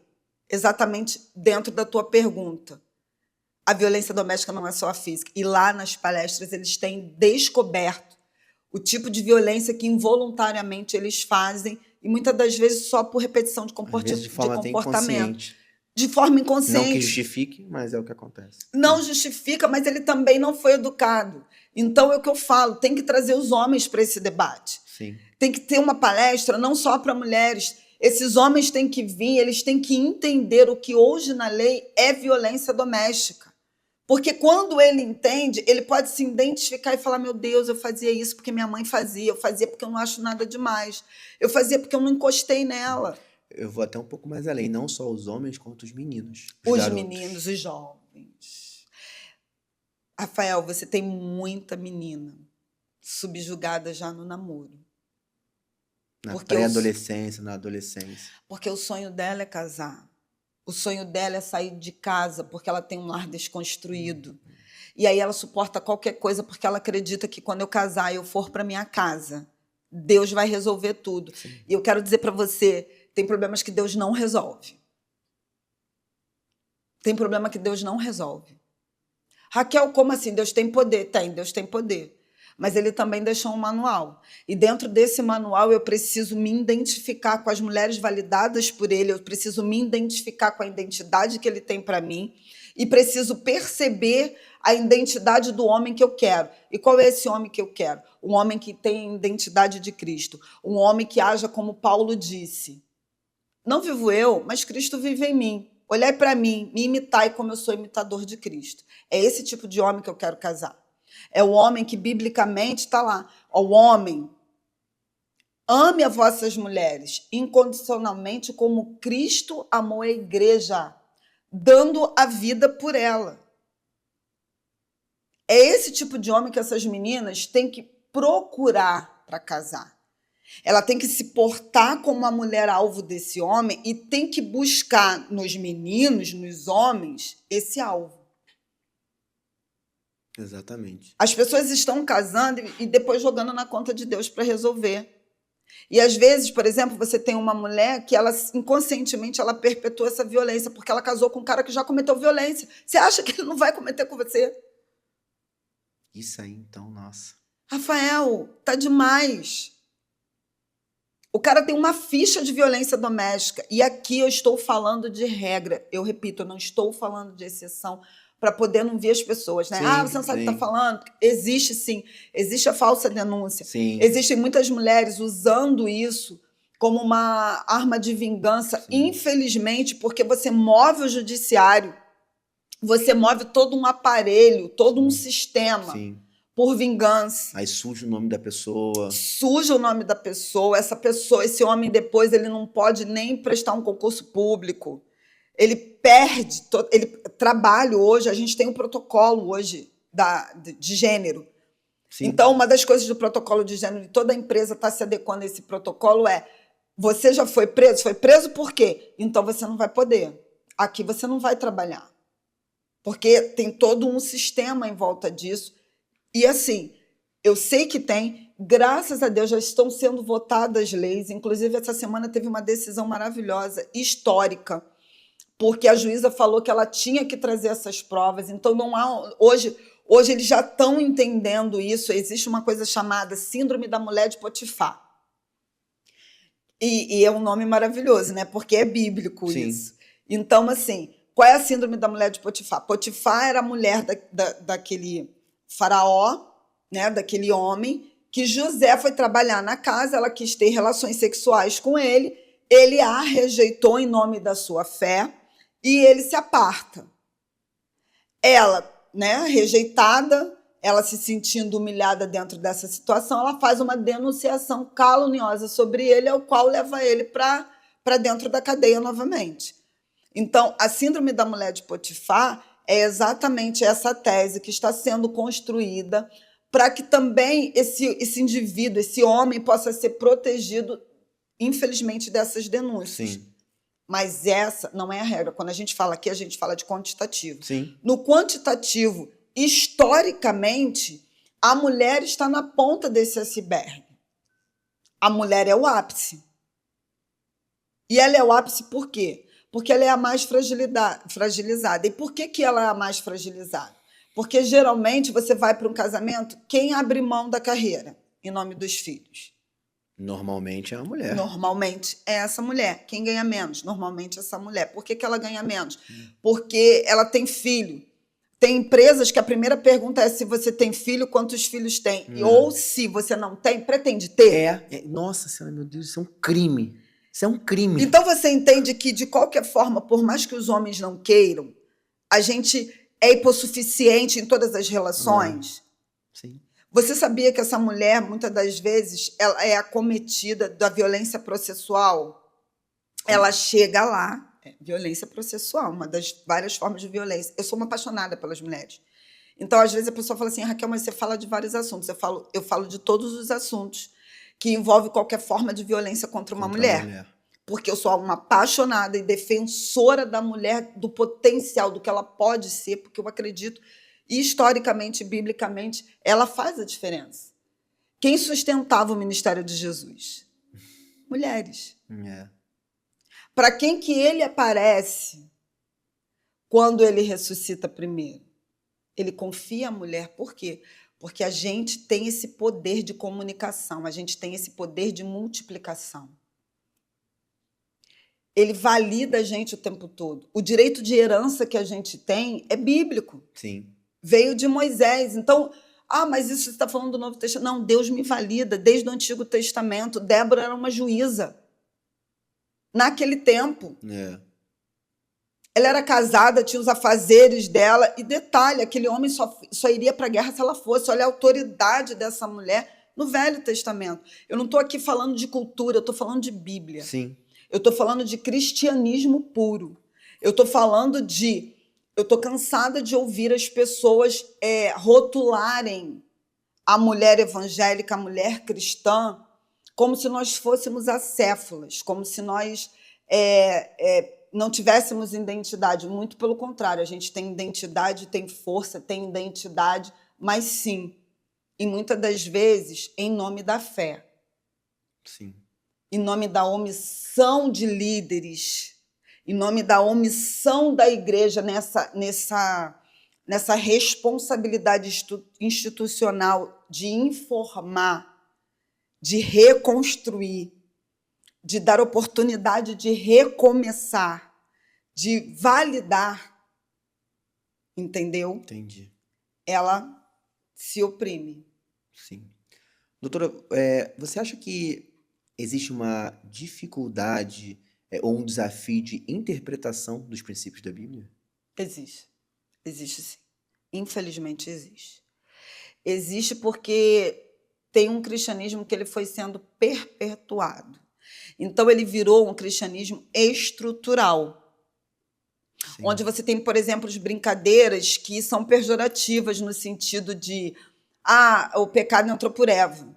Exatamente dentro da tua pergunta. A violência doméstica não é só a física. E lá nas palestras eles têm descoberto o tipo de violência que involuntariamente eles fazem, e muitas das vezes só por repetição de Às vezes de forma até comportamento. inconsciente. De forma Não inconsciente. que justifique, mas é o que acontece. Não justifica, mas ele também não foi educado. Então, é o que eu falo, tem que trazer os homens para esse debate. Sim. Tem que ter uma palestra não só para mulheres. Esses homens têm que vir, eles têm que entender o que hoje na lei é violência doméstica. Porque quando ele entende, ele pode se identificar e falar, meu Deus, eu fazia isso porque minha mãe fazia, eu fazia porque eu não acho nada demais, eu fazia porque eu não encostei nela. Eu vou até um pouco mais além, não só os homens, quanto os meninos. Os garotos. meninos, os jovens. Rafael, você tem muita menina subjugada já no namoro. Na pré-adolescência, na adolescência. Porque o sonho dela é casar. O sonho dela é sair de casa porque ela tem um lar desconstruído. E aí ela suporta qualquer coisa porque ela acredita que quando eu casar e eu for para minha casa, Deus vai resolver tudo. Sim. E eu quero dizer para você, tem problemas que Deus não resolve. Tem problema que Deus não resolve. Raquel, como assim? Deus tem poder? Tem, Deus tem poder. Mas ele também deixou um manual. E dentro desse manual eu preciso me identificar com as mulheres validadas por ele, eu preciso me identificar com a identidade que ele tem para mim e preciso perceber a identidade do homem que eu quero. E qual é esse homem que eu quero? Um homem que tem a identidade de Cristo. Um homem que haja como Paulo disse. Não vivo eu, mas Cristo vive em mim. olhai para mim, me imitai como eu sou imitador de Cristo. É esse tipo de homem que eu quero casar. É o homem que, biblicamente, está lá. O homem, ame as vossas mulheres incondicionalmente como Cristo amou a igreja, dando a vida por ela. É esse tipo de homem que essas meninas têm que procurar para casar. Ela tem que se portar como uma mulher alvo desse homem e tem que buscar nos meninos, nos homens, esse alvo. Exatamente. As pessoas estão casando e depois jogando na conta de Deus para resolver. E às vezes, por exemplo, você tem uma mulher que ela inconscientemente ela perpetua essa violência porque ela casou com um cara que já cometeu violência. Você acha que ele não vai cometer com você? Isso aí, então, nossa. Rafael, tá demais. O cara tem uma ficha de violência doméstica. E aqui eu estou falando de regra. Eu repito, eu não estou falando de exceção para poder não ver as pessoas, né? Sim, Você não sabe o que sim. está falando? Existe sim. Existe a falsa denúncia. Sim. Existem muitas mulheres usando isso como uma arma de vingança, infelizmente, porque você move o judiciário, você move todo um aparelho, todo um sistema Sim. por vingança. Aí suja o nome da pessoa. Suja o nome da pessoa, esse homem depois ele não pode nem prestar um concurso público. Ele perde, trabalho hoje, a gente tem um protocolo hoje de gênero. Sim. Então, uma das coisas do protocolo de gênero, e toda empresa está se adequando a esse protocolo, você já foi preso? Foi preso por quê? Então você não vai poder. Aqui você não vai trabalhar. Porque tem todo um sistema em volta disso. E assim, eu sei que tem, graças a Deus já estão sendo votadas leis, inclusive essa semana teve uma decisão maravilhosa, histórica, porque a juíza falou que ela tinha que trazer essas provas, então não há, hoje eles já estão entendendo isso, existe uma coisa chamada Síndrome da Mulher de Potifar, e é um nome maravilhoso, né? Porque é bíblico. Sim. Isso. Então, assim, qual é a Síndrome da Mulher de Potifar? Potifar era a mulher daquele faraó, né, daquele homem, que José foi trabalhar na casa, ela quis ter relações sexuais com ele a rejeitou em nome da sua fé e ele se aparta. Ela, né, rejeitada, ela se sentindo humilhada dentro dessa situação, ela faz uma denunciação caluniosa sobre ele, ao qual leva ele para dentro da cadeia novamente. Então, a Síndrome da Mulher de Potifar é exatamente essa tese que está sendo construída para que também esse indivíduo, esse homem, possa ser protegido, infelizmente, dessas denúncias. Sim. Mas essa não é a regra. Quando a gente fala aqui, a gente fala de quantitativo. Sim. No quantitativo, historicamente, a mulher está na ponta desse iceberg. A mulher é o ápice. E ela é o ápice por quê? Porque ela é a mais fragilizada. E por que ela é a mais fragilizada? Porque, geralmente, você vai para um casamento, quem abre mão da carreira em nome dos filhos? Normalmente é a mulher. Normalmente é essa mulher. Quem ganha menos? Normalmente é essa mulher. Por que ela ganha menos? Porque ela tem filho. Tem empresas que a primeira pergunta é se você tem filho, quantos filhos tem. Ou se você não tem, pretende ter. Nossa Senhora, meu Deus, isso é um crime. Isso é um crime. Então você entende que, de qualquer forma, por mais que os homens não queiram, a gente é hipossuficiente em todas as relações. Sim. Você sabia que essa mulher, muitas das vezes, ela é acometida da violência processual? Ela chega lá, violência processual, uma das várias formas de violência. Eu sou uma apaixonada pelas mulheres. Então, às vezes, a pessoa fala assim, Raquel, mas você fala de vários assuntos. Eu falo de todos os assuntos que envolvem qualquer forma de violência contra uma mulher. Porque eu sou uma apaixonada e defensora da mulher, do potencial, do que ela pode ser, porque eu acredito, historicamente, biblicamente, ela faz a diferença. Quem sustentava o ministério de Jesus? Mulheres. Para quem que ele aparece quando ele ressuscita primeiro? Ele confia a mulher. Por quê? Porque a gente tem esse poder de comunicação, a gente tem esse poder de multiplicação. Ele valida a gente o tempo todo. O direito de herança que a gente tem é bíblico. Sim. Veio de Moisés. Então, mas isso você está falando do Novo Testamento. Não, Deus me valida desde o Antigo Testamento. Débora era uma juíza. Naquele tempo. Ela era casada, tinha os afazeres dela. E detalhe, aquele homem só iria para a guerra se ela fosse. Olha a autoridade dessa mulher no Velho Testamento. Eu não estou aqui falando de cultura, eu estou falando de Bíblia. Sim. Eu estou falando de cristianismo puro. Eu estou falando de... Eu estou cansada de ouvir as pessoas rotularem a mulher evangélica, a mulher cristã, como se nós fôssemos acéfalas, como se nós não tivéssemos identidade. Muito pelo contrário, a gente tem identidade, tem força, tem identidade, mas sim, e muitas das vezes, em nome da fé. Sim. Em nome da omissão de líderes, em nome da omissão da igreja nessa responsabilidade institucional de informar, de reconstruir, de dar oportunidade de recomeçar, de validar, entendeu? Entendi. Ela se oprime. Sim. Doutora, você acha que existe uma dificuldade ou um desafio de interpretação dos princípios da Bíblia? Existe. Existe sim. Infelizmente existe. Existe porque tem um cristianismo que ele foi sendo perpetuado. Então ele virou um cristianismo estrutural. Sim. Onde você tem, por exemplo, as brincadeiras que são pejorativas no sentido de o pecado entrou por Eva.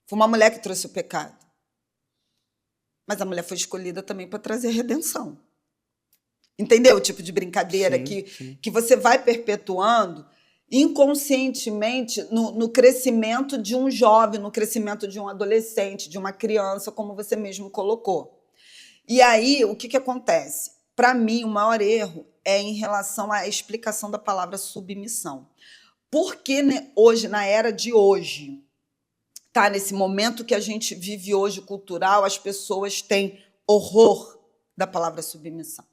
Foi uma mulher que trouxe o pecado. Mas a mulher foi escolhida também para trazer redenção. Entendeu o tipo de brincadeira que você vai perpetuando inconscientemente no crescimento de um jovem, no crescimento de um adolescente, de uma criança, como você mesmo colocou. E aí, o que acontece? Para mim, o maior erro é em relação à explicação da palavra submissão. Porque hoje, na era de hoje, nesse momento que a gente vive hoje cultural, as pessoas têm horror da palavra submissão.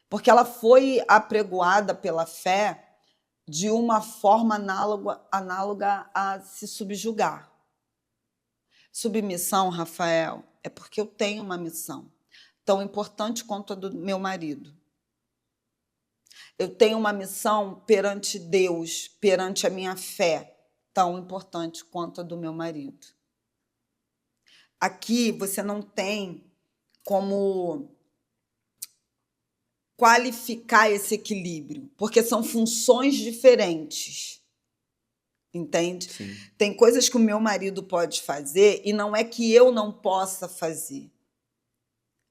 Porque ela foi apregoada pela fé de uma forma análoga a se subjugar. Submissão, Rafael, é porque eu tenho uma missão tão importante quanto a do meu marido. Eu tenho uma missão perante Deus, perante a minha fé, tão importante quanto a do meu marido. Aqui você não tem como qualificar esse equilíbrio, porque são funções diferentes, entende? Sim. Tem coisas que o meu marido pode fazer e não é que eu não possa fazer,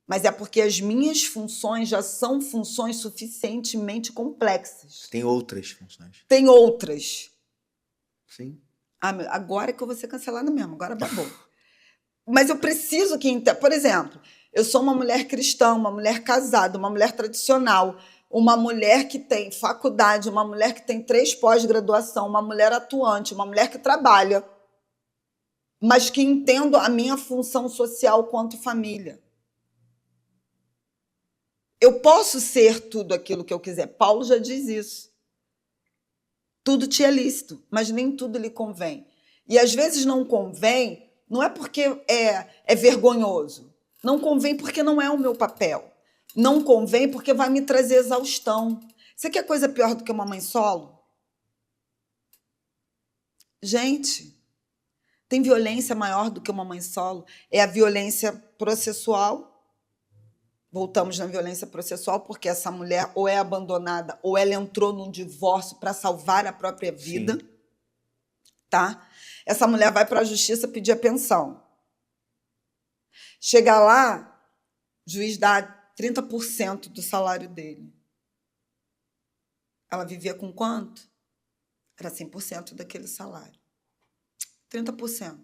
mas é porque as minhas funções já são funções suficientemente complexas. Tem outras funções. Tem outras. Sim. Agora que eu vou ser cancelada mesmo, agora babou. Mas eu preciso que... Por exemplo, eu sou uma mulher cristã, uma mulher casada, uma mulher tradicional, uma mulher que tem faculdade, uma mulher que tem 3 pós-graduação, uma mulher atuante, uma mulher que trabalha, mas que entendo a minha função social quanto família. Eu posso ser tudo aquilo que eu quiser. Paulo já diz isso. Tudo te é lícito, mas nem tudo lhe convém. E às vezes não convém, não é porque é vergonhoso. Não convém porque não é o meu papel. Não convém porque vai me trazer exaustão. Você quer coisa pior do que uma mãe solo? Gente, tem violência maior do que uma mãe solo? É a violência processual. Voltamos na violência processual porque essa mulher ou é abandonada ou ela entrou num divórcio para salvar a própria vida. Sim. Tá? Essa mulher vai para a justiça pedir a pensão. Chega lá, o juiz dá 30% do salário dele. Ela vivia com quanto? Era 100% daquele salário. 30%.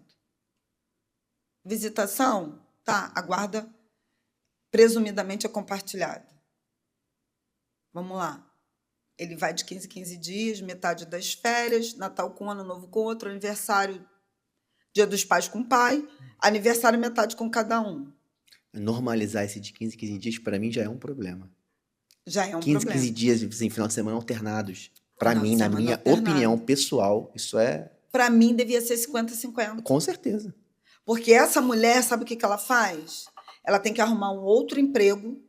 Visitação? Tá, a guarda presumidamente é compartilhada. Vamos lá. Ele vai de 15 em 15 dias, metade das férias, Natal com um, Ano Novo com outro, aniversário, Dia dos Pais com o pai, aniversário metade com cada um. Normalizar esse de 15 em 15 dias, para mim, já é um problema. Já é um 15 problema. 15 dias, assim, final de semana alternados. Para mim, na minha opinião pessoal, isso é... Para mim, devia ser 50-50. Com certeza. Porque essa mulher, sabe o que ela faz? Ela tem que arrumar um outro emprego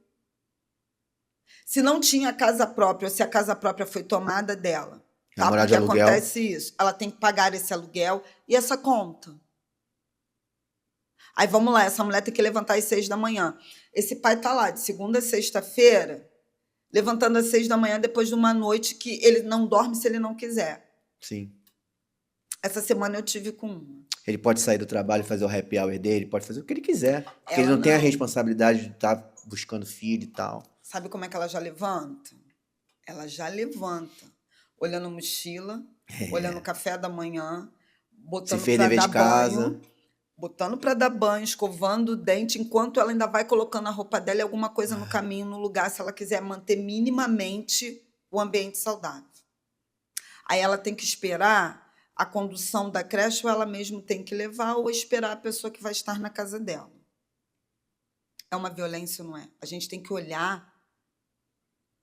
Se não tinha casa própria, ou se a casa própria foi tomada dela, Vai tá? morar de Porque aluguel. acontece isso. Ela tem que pagar esse aluguel e essa conta. Aí vamos lá, essa mulher tem que levantar às 6 da manhã. Esse pai tá lá de segunda a sexta-feira, levantando às 6 da manhã depois de uma noite que ele não dorme se ele não quiser. Sim. Essa semana eu tive com uma. Ele pode sair do trabalho e fazer o happy hour dele, pode fazer o que ele quiser. Porque ele Ela não tem a não. responsabilidade de estar buscando filho e tal. Sabe como é que ela já levanta? Ela já levanta, olhando mochila, olhando café da manhã, Se botando fez para dever dar de casa. banho, botando para dar banho, escovando o dente, enquanto ela ainda vai colocando a roupa dela e alguma coisa no caminho, no lugar, se ela quiser manter minimamente o ambiente saudável. Aí ela tem que esperar a condução da creche ou ela mesma tem que levar ou esperar a pessoa que vai estar na casa dela. É uma violência, não é? A gente tem que olhar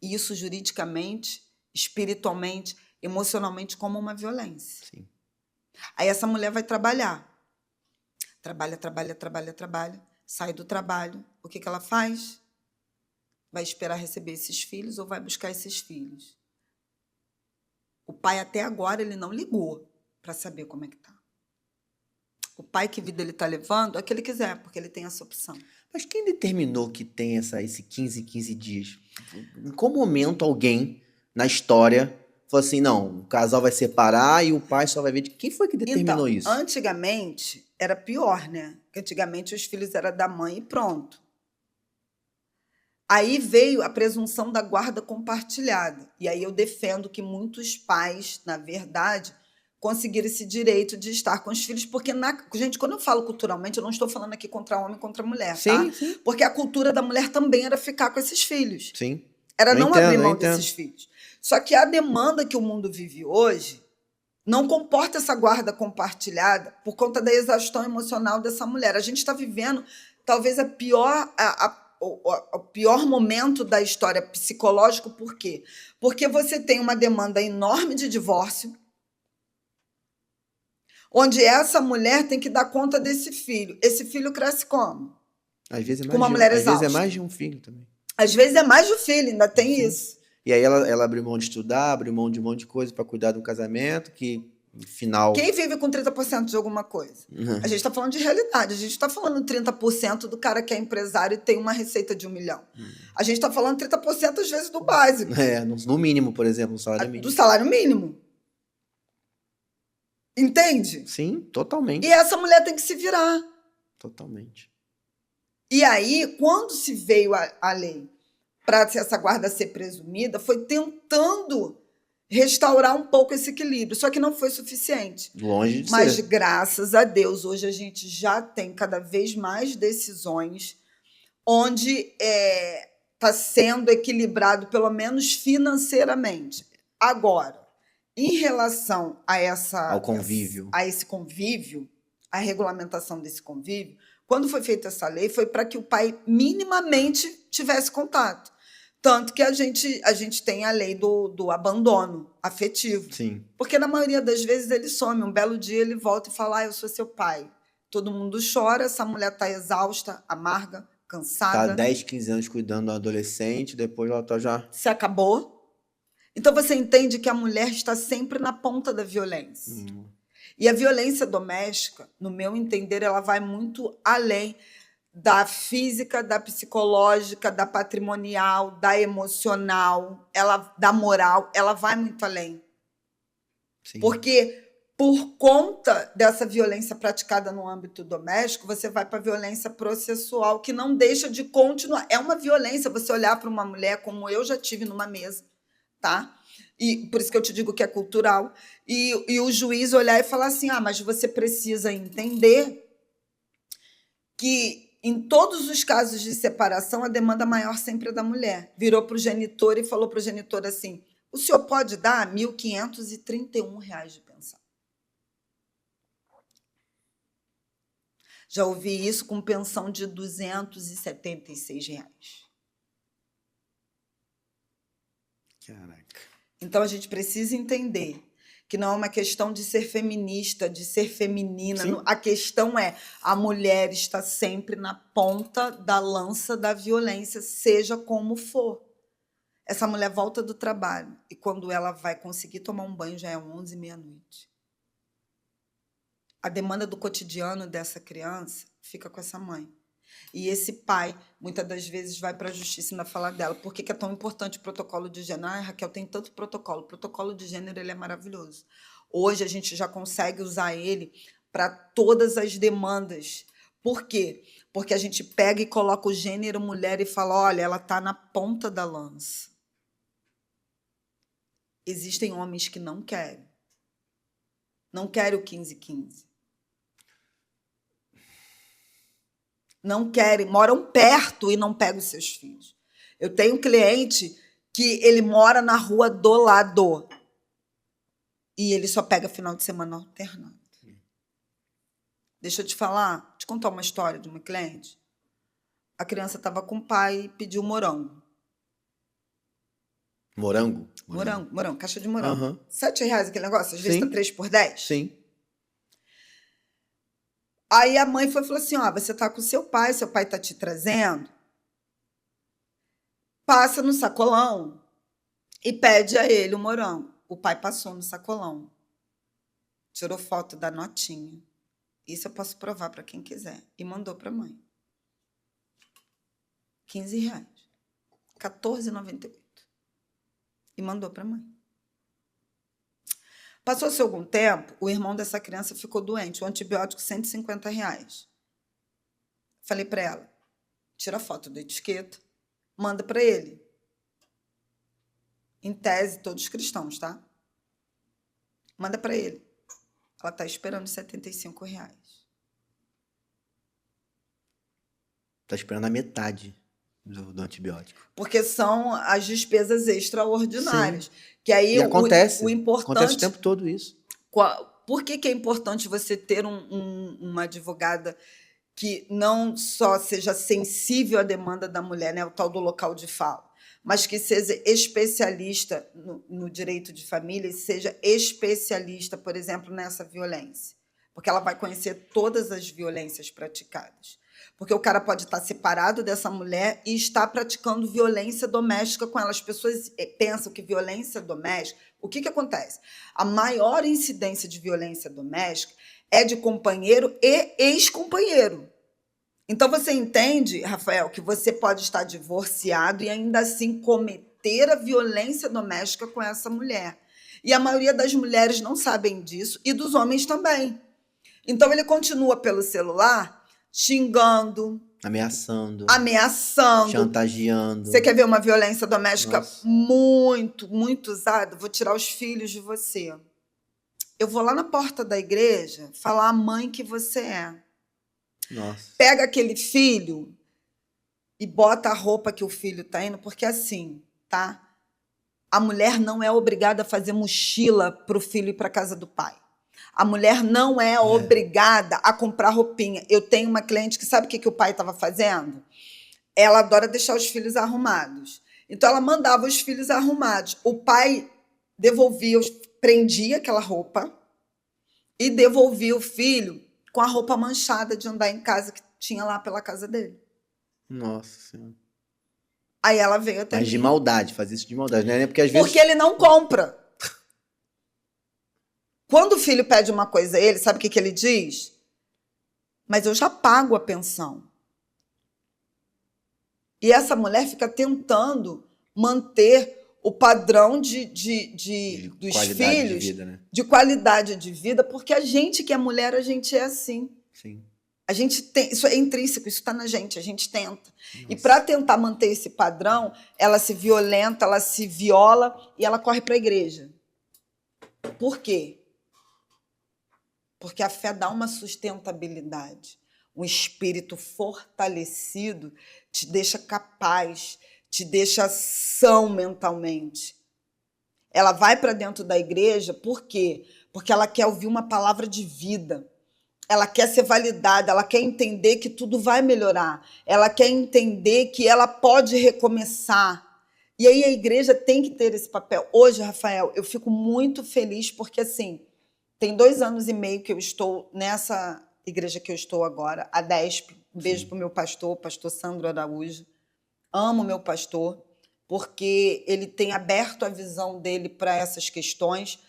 isso juridicamente, espiritualmente, emocionalmente como uma violência. Sim. Aí essa mulher vai trabalhar. Trabalha, sai do trabalho. O que ela faz? Vai esperar receber esses filhos ou vai buscar esses filhos. O pai até agora ele não ligou para saber como é que tá. O pai, que vida ele está levando, é que ele quiser, porque ele tem essa opção. Mas quem determinou que tem esse 15 dias? Em qual momento alguém na história falou assim, não, o casal vai separar e o pai só vai ver de quem foi que determinou Então, isso? antigamente era pior, né? Porque antigamente os filhos eram da mãe e pronto. Aí veio a presunção da guarda compartilhada. E aí eu defendo que muitos pais, na verdade, conseguiram esse direito de estar com os filhos, porque, gente, quando eu falo culturalmente, eu não estou falando aqui contra homem e contra mulher, Sim, tá? sim. Porque a cultura da mulher também era ficar com esses filhos. Sim. Era Eu não entendo, abrir eu mão entendo. desses filhos. Só que a demanda que o mundo vive hoje não comporta essa guarda compartilhada por conta da exaustão emocional dessa mulher. A gente está vivendo talvez o pior momento da história psicológica. Por quê? Porque você tem uma demanda enorme de divórcio, onde essa mulher tem que dar conta desse filho. Esse filho cresce como? Às vezes é Com mais uma de um, mulher às vezes é exausta. mais de um filho também. Às vezes é mais do filho, ainda tem Sim. isso. E aí ela abriu mão de estudar, abriu mão de um monte de coisa para cuidar do casamento, que no final... Quem vive com 30% de alguma coisa? A gente está falando de realidade. A gente está falando 30% do cara que é empresário e tem uma receita de 1 milhão. A gente está falando 30% às vezes do básico. No mínimo, por exemplo, no salário Do mínimo. salário mínimo. Entende? Sim, totalmente. E essa mulher tem que se virar. Totalmente. E aí, quando se veio a lei para essa guarda ser presumida, foi tentando restaurar um pouco esse equilíbrio, só que não foi suficiente. Longe de Mas, ser. graças a Deus, hoje a gente já tem cada vez mais decisões onde está sendo equilibrado, pelo menos financeiramente. Agora, em relação a Ao convívio. a esse convívio, a regulamentação desse convívio, quando foi feita essa lei, foi para que o pai minimamente tivesse contato. Tanto que a gente tem a lei do abandono afetivo. Sim. Porque, na maioria das vezes, ele some. Um belo dia, ele volta e fala, eu sou seu pai. Todo mundo chora, essa mulher está exausta, amarga, Tá cansada. 10, 15 anos cuidando do adolescente, depois ela tá já... Se acabou. Então, você entende que a mulher está sempre na ponta da violência. E a violência doméstica, no meu entender, ela vai muito além da física, da psicológica, da patrimonial, da emocional, da moral, ela vai muito além. Sim. Porque, por conta dessa violência praticada no âmbito doméstico, você vai para a violência processual, que não deixa de continuar. É uma violência você olhar para uma mulher, como eu já tive numa mesa, tá? E por isso que eu te digo que é cultural, e o juiz olhar e falar assim, mas você precisa entender que em todos os casos de separação, a demanda maior sempre é da mulher. Virou para o genitor e falou para o genitor assim, o senhor pode dar R$ 1.531 de pensão. Já ouvi isso com pensão de R$ 276. Caraca. Então, a gente precisa entender que não é uma questão de ser feminista, de ser feminina. Sim. A questão é, a mulher está sempre na ponta da lança da violência, seja como for. Essa mulher volta do trabalho e quando ela vai conseguir tomar um banho já é 11, meia-noite. A demanda do cotidiano dessa criança fica com essa mãe. E esse pai, muitas das vezes, vai para a justiça ainda falar dela. Por que é tão importante o protocolo de gênero? Ah, Raquel, tem tanto protocolo. O protocolo de gênero ele é maravilhoso. Hoje a gente já consegue usar ele para todas as demandas. Por quê? Porque a gente pega e coloca o gênero mulher e fala, olha, ela está na ponta da lança. Existem homens que não querem. Não querem o 15-15. Não querem, moram perto e não pegam os seus filhos. Eu tenho um cliente que ele mora na rua do lado e ele só pega final de semana alternado. Deixa eu te falar, te contar uma história de uma cliente. A criança estava com o pai e pediu morango. Morango? Morango, caixa de morango. Aham. R$7 aquele negócio, às vezes Sim. tá 3 por 10. Sim. Aí a mãe falou assim, ó, você tá com seu pai tá te trazendo, passa no sacolão e pede a ele o morango. O pai passou no sacolão, tirou foto da notinha. Isso eu posso provar para quem quiser. E mandou para a mãe. R$15. R$14,98. E mandou para a mãe. Passou-se algum tempo, o irmão dessa criança ficou doente. O antibiótico, R$150. Falei para ela, tira a foto da etiqueta, manda para ele. Em tese, todos cristãos, tá? Manda para ele. Ela está esperando R$75. Tá esperando a metade do antibiótico. Porque são as despesas extraordinárias. Sim. Que aí E acontece. o importante... Acontece o tempo todo isso. Por que é importante você ter uma advogada que não só seja sensível à demanda da mulher, né, o tal do local de fala, mas que seja especialista no direito de família e seja especialista, por exemplo, nessa violência? Porque ela vai conhecer todas as violências praticadas. Porque o cara pode estar separado dessa mulher e estar praticando violência doméstica com ela. As pessoas pensam que violência doméstica... O que acontece? A maior incidência de violência doméstica é de companheiro e ex-companheiro. Então, você entende, Rafael, que você pode estar divorciado e ainda assim cometer a violência doméstica com essa mulher. E a maioria das mulheres não sabem disso e dos homens também. Então, ele continua pelo celular xingando, ameaçando, chantageando. Você quer ver uma violência doméstica muito, muito usada? Vou tirar os filhos de você. Eu vou lá na porta da igreja falar a mãe que você é. Nossa. Pega aquele filho e bota a roupa que o filho está indo, porque assim, tá? A mulher não é obrigada a fazer mochila para o filho ir para a casa do pai. A mulher não é obrigada a comprar roupinha. Eu tenho uma cliente que sabe o que o pai estava fazendo? Ela adora deixar os filhos arrumados. Então, ela mandava os filhos arrumados. O pai devolvia, prendia aquela roupa e devolvia o filho com a roupa manchada de andar em casa que tinha lá pela casa dele. Nossa Senhora. Aí ela veio até Mas mim. de maldade, faz isso de maldade, né? Porque às vezes... Porque ele não compra. Quando o filho pede uma coisa a ele, sabe o que ele diz? Mas eu já pago a pensão. E essa mulher fica tentando manter o padrão dos filhos de vida, né? de qualidade de vida, porque a gente que é mulher, a gente é assim. Sim. A gente tem, isso é intrínseco, isso está na gente, a gente tenta. Nossa. E para tentar manter esse padrão, ela se violenta, ela se viola e ela corre para a igreja. Por quê? Porque a fé dá uma sustentabilidade. Um espírito fortalecido te deixa capaz, te deixa são mentalmente. Ela vai para dentro da igreja, por quê? Porque ela quer ouvir uma palavra de vida. Ela quer ser validada, ela quer entender que tudo vai melhorar. Ela quer entender que ela pode recomeçar. E aí a igreja tem que ter esse papel. Hoje, Rafael, eu fico muito feliz porque, assim, tem 2 anos e meio que eu estou nessa igreja que eu estou agora, a DESP. Um beijo para o meu pastor, pastor Sandro Araújo. Amo meu pastor. porque ele tem aberto a visão dele para essas questões.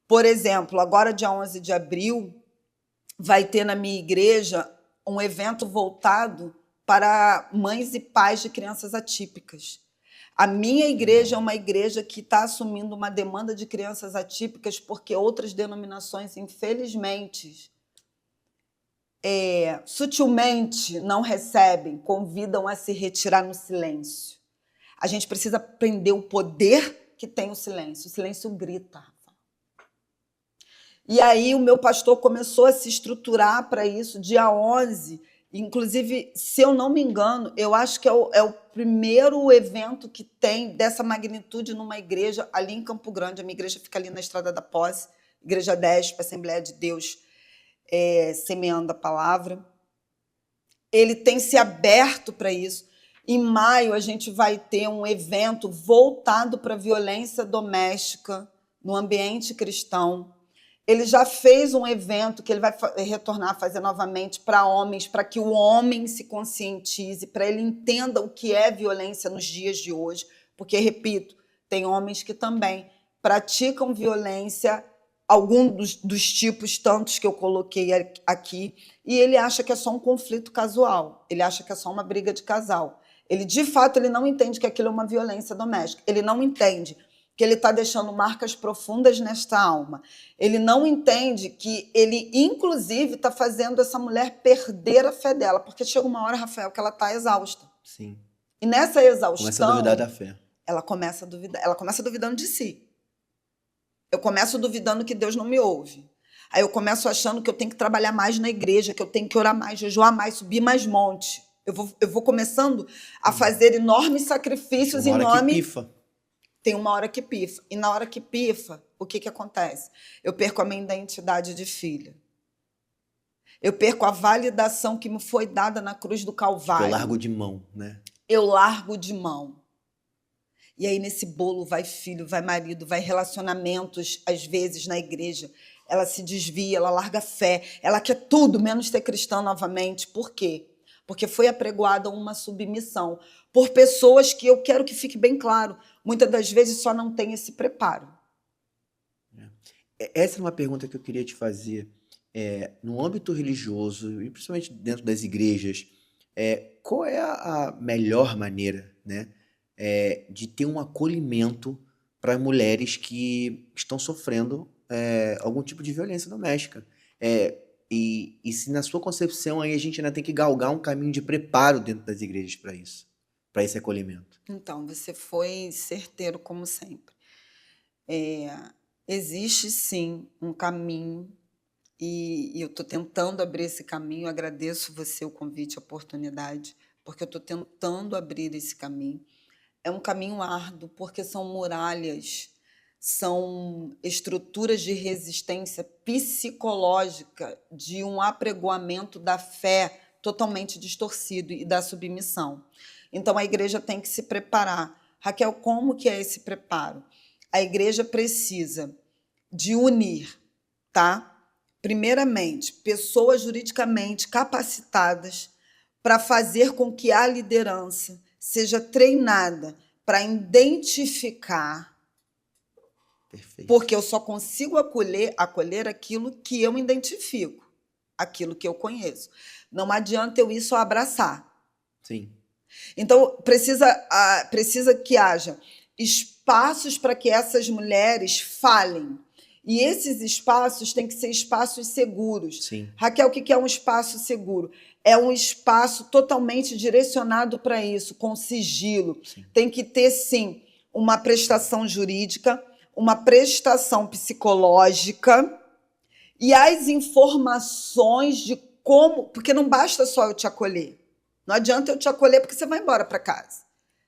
Por exemplo, agora, dia 11 de abril, vai ter na minha igreja um evento voltado para mães e pais de crianças atípicas. A minha igreja é uma igreja que está assumindo uma demanda de crianças atípicas porque outras denominações, infelizmente, sutilmente não recebem, convidam a se retirar no silêncio. A gente precisa aprender o poder que tem o silêncio. O silêncio grita, Rafa. E aí o meu pastor começou a se estruturar para isso, dia 11. Inclusive, se eu não me engano, eu acho que é o primeiro evento que tem dessa magnitude numa igreja ali em Campo Grande. A minha igreja fica ali na Estrada da Posse, Igreja 10, Assembleia de Deus, semeando a palavra. Ele tem se aberto para isso. Em maio, a gente vai ter um evento voltado para a violência doméstica no ambiente cristão. Ele já fez um evento que ele vai retornar a fazer novamente para homens, para que o homem se conscientize, para ele entenda o que é violência nos dias de hoje. Porque, repito, tem homens que também praticam violência, algum dos tipos, tantos que eu coloquei aqui, e ele acha que é só um conflito casual, ele acha que é só uma briga de casal. Ele, de fato, ele não entende que aquilo é uma violência doméstica. Ele não entende que ele está deixando marcas profundas nesta alma. Ele não entende que ele, inclusive, está fazendo essa mulher perder a fé dela, porque chega uma hora, Rafael, que ela está exausta. Sim. E nessa exaustão... Começa a duvidar da fé. Ela começa a duvidar. Ela começa duvidando de si. Eu começo duvidando que Deus não me ouve. Aí eu começo achando que eu tenho que trabalhar mais na igreja, que eu tenho que orar mais, jejuar mais, subir mais monte. Eu vou começando a fazer enormes sacrifícios em nome... Que pifa. Tem uma hora que pifa. E na hora que pifa, o que acontece? Eu perco a minha identidade de filha. Eu perco a validação que me foi dada na cruz do Calvário. Eu largo de mão, né? Eu largo de mão. E aí nesse bolo vai filho, vai marido, vai relacionamentos, às vezes, na igreja. Ela se desvia, ela larga a fé. Ela quer tudo, menos ser cristã novamente. Por quê? Porque foi apregoada uma submissão por pessoas que eu quero que fique bem claro, muitas das vezes só não tem esse preparo. Essa é uma pergunta que eu queria te fazer. No âmbito religioso, e principalmente dentro das igrejas, qual é a melhor maneira, né, de ter um acolhimento para mulheres que estão sofrendo algum tipo de violência doméstica? E se na sua concepção aí a gente ainda tem que galgar um caminho de preparo dentro das igrejas para isso, para esse acolhimento? Então, você foi certeiro como sempre. Existe sim um caminho e eu estou tentando abrir esse caminho. Eu agradeço você o convite, a oportunidade, porque eu estou tentando abrir esse caminho. É um caminho árduo, porque são muralhas, são estruturas de resistência psicológica de um apregoamento da fé totalmente distorcido e da submissão. Então, a igreja tem que se preparar. Raquel, como que é esse preparo? A igreja precisa de unir, tá? Primeiramente, pessoas juridicamente capacitadas para fazer com que a liderança seja treinada para identificar. Perfeito. Porque eu só consigo acolher aquilo que eu identifico, aquilo que eu conheço. Não adianta eu ir só abraçar. Sim. Então, precisa que haja espaços para que essas mulheres falem. E esses espaços têm que ser espaços seguros. Sim. Raquel, o que é um espaço seguro? É um espaço totalmente direcionado para isso, com sigilo. Sim. Tem que ter, sim, uma prestação jurídica, uma prestação psicológica e as informações de como... Porque não basta só eu te acolher. Não adianta eu te acolher porque você vai embora para casa.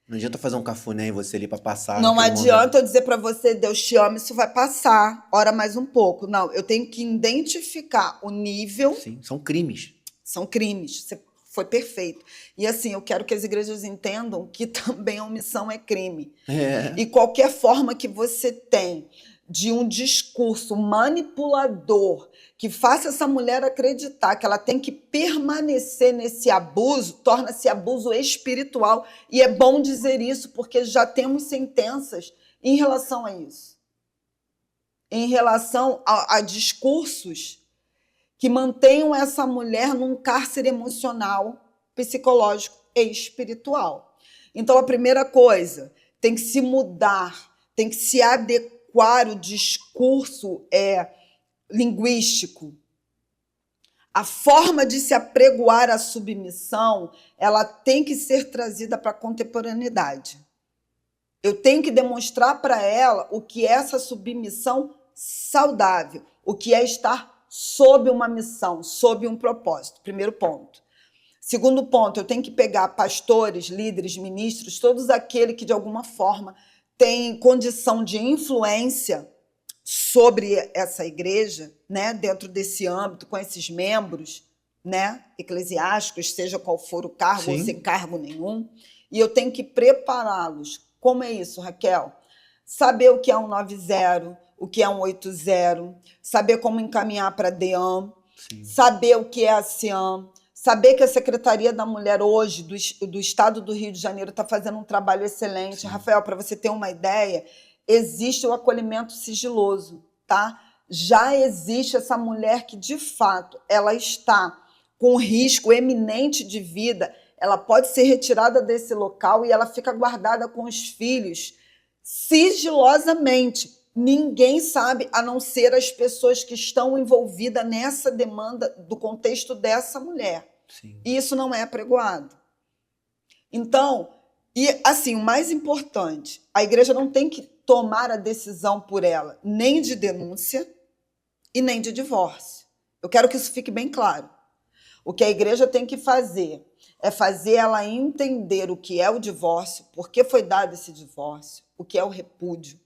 Não adianta fazer um cafuné em você ali para passar. Não adianta eu dizer para você, Deus te ama, isso vai passar, ora mais um pouco. Não, eu tenho que identificar o nível. Sim, são crimes. São crimes. Você foi perfeito. E assim, eu quero que as igrejas entendam que também a omissão é crime. E qualquer forma que você tem de um discurso manipulador que faça essa mulher acreditar que ela tem que permanecer nesse abuso, torna-se abuso espiritual. E é bom dizer isso, porque já temos sentenças em relação a isso. Em relação a discursos que mantenham essa mulher num cárcere emocional, psicológico e espiritual. Então, a primeira coisa, tem que se mudar, tem que se adequar o discurso linguístico. A forma de se apregoar à submissão, ela tem que ser trazida para a contemporaneidade. Eu tenho que demonstrar para ela o que é essa submissão saudável, o que é estar sob uma missão, sob um propósito. Primeiro ponto. Segundo ponto, eu tenho que pegar pastores, líderes, ministros, todos aqueles que, de alguma forma, têm condição de influência sobre essa igreja, né, dentro desse âmbito, com esses membros, né, eclesiásticos, seja qual for o cargo, Sim. ou sem cargo nenhum, e eu tenho que prepará-los. Como é isso, Raquel? Saber o que é um 90, o que é um 80, saber como encaminhar para a DEAM, saber o que é a CIAM, saber que a Secretaria da Mulher hoje, do Estado do Rio de Janeiro, está fazendo um trabalho excelente. Sim. Rafael, para você ter uma ideia, existe o acolhimento sigiloso, tá? Já existe essa mulher que, de fato, ela está com risco eminente de vida, ela pode ser retirada desse local e ela fica guardada com os filhos sigilosamente. Ninguém sabe, a não ser as pessoas que estão envolvidas nessa demanda do contexto dessa mulher. Sim. E isso não é apregoado. Então, e assim, o mais importante, a igreja não tem que tomar a decisão por ela, nem de denúncia e nem de divórcio. Eu quero que isso fique bem claro. O que a igreja tem que fazer é fazer ela entender o que é o divórcio, por que foi dado esse divórcio, o que é o repúdio,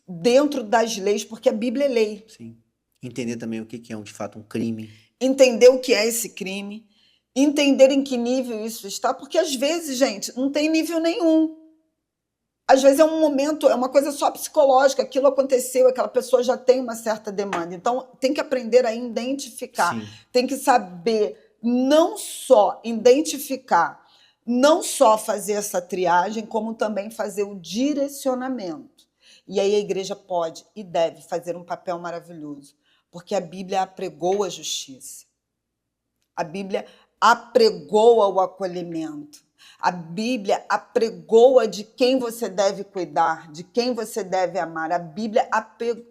dentro das leis, porque a Bíblia é lei. Sim. Entender também o que é, de fato, um crime. Entender o que é esse crime, entender em que nível isso está, porque às vezes, gente, não tem nível nenhum. Às vezes é um momento, é uma coisa só psicológica, aquilo aconteceu, aquela pessoa já tem uma certa demanda. Então, tem que aprender a identificar, Sim. tem que saber não só identificar, não só fazer essa triagem, como também fazer o direcionamento. E aí a igreja pode e deve fazer um papel maravilhoso, porque a Bíblia apregoa a justiça. A Bíblia apregoa o acolhimento. A Bíblia apregoa de quem você deve cuidar, de quem você deve amar. A Bíblia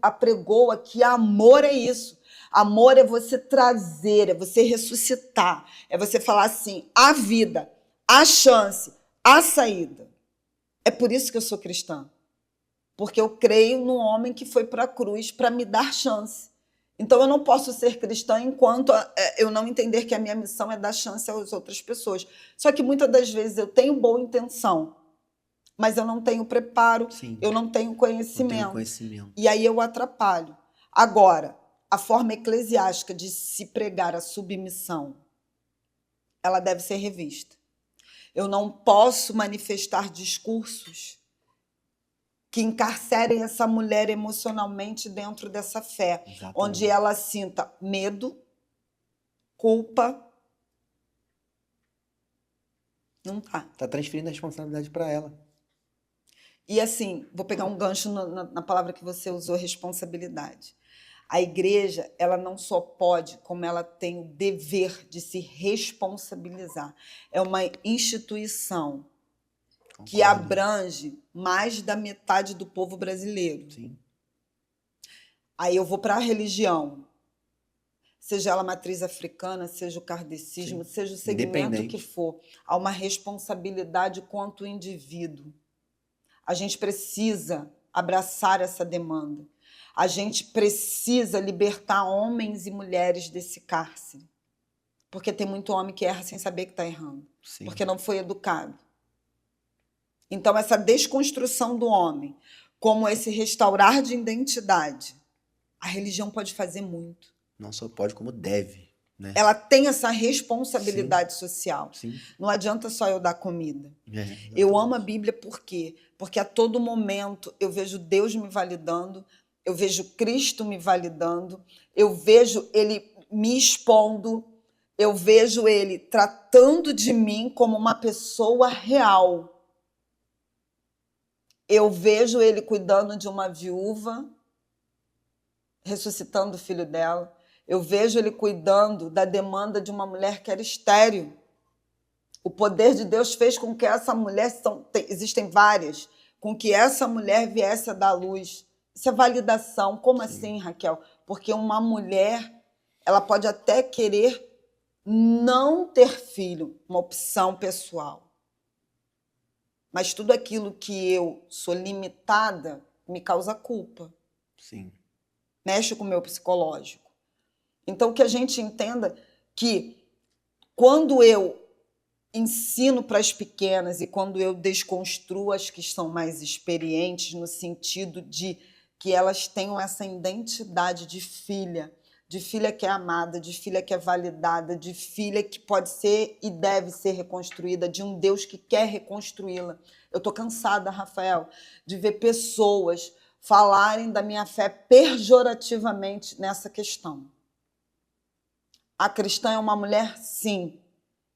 apregoa que amor é isso. Amor é você trazer, é você ressuscitar, é você falar assim, a vida, a chance, a saída. É por isso que eu sou cristã. Porque eu creio no homem que foi para a cruz para me dar chance. Então, eu não posso ser cristã enquanto eu não entender que a minha missão é dar chance às outras pessoas. Só que muitas das vezes eu tenho boa intenção, mas eu não tenho preparo, Sim. eu não tenho conhecimento. Não tenho conhecimento. E aí eu atrapalho. Agora, a forma eclesiástica de se pregar a submissão, ela deve ser revista. Eu não posso manifestar discursos que encarcerem essa mulher emocionalmente dentro dessa fé, Exatamente. onde ela sinta medo, culpa. Não tá. Tá transferindo a responsabilidade para ela. E assim, vou pegar um gancho na palavra que você usou, responsabilidade. A igreja, ela não só pode, como ela tem o dever de se responsabilizar. É uma instituição que abrange mais da metade do povo brasileiro. Sim. Aí eu vou para a religião, seja ela matriz africana, seja o kardecismo, Sim. seja o segmento que for, há uma responsabilidade quanto indivíduo. A gente precisa abraçar essa demanda. A gente precisa libertar homens e mulheres desse cárcere. Porque tem muito homem que erra sem saber que está errando. Sim. Porque não foi educado. Então, essa desconstrução do homem, como esse restaurar de identidade, a religião pode fazer muito. Não só pode, como deve. né? Ela tem essa Sim, responsabilidade social. sim. Não adianta só eu dar comida. É, Eu amo a exatamente. Bíblia por quê? Porque a todo momento eu vejo Deus me validando, eu vejo Cristo me validando, eu vejo Ele me expondo, eu vejo Ele tratando de mim como uma pessoa real. Eu vejo Ele cuidando de uma viúva, ressuscitando o filho dela. Eu vejo Ele cuidando da demanda de uma mulher que era estéril. O poder de Deus fez com que essa mulher, existem várias, com que essa mulher viesse a dar luz. Isso é validação. Como assim, Sim, Raquel? Porque uma mulher, ela pode até querer não ter filho, uma opção pessoal. Mas tudo aquilo que eu sou limitada me causa culpa, sim, mexe com o meu psicológico. Então, que a gente entenda que quando eu ensino para as pequenas e quando eu desconstruo as que são mais experientes, no sentido de que elas tenham essa identidade de filha que é amada, de filha que é validada, de filha que pode ser e deve ser reconstruída, de um Deus que quer reconstruí-la. Eu estou cansada, Rafael, de ver pessoas falarem da minha fé pejorativamente nessa questão. A cristã é uma mulher, sim,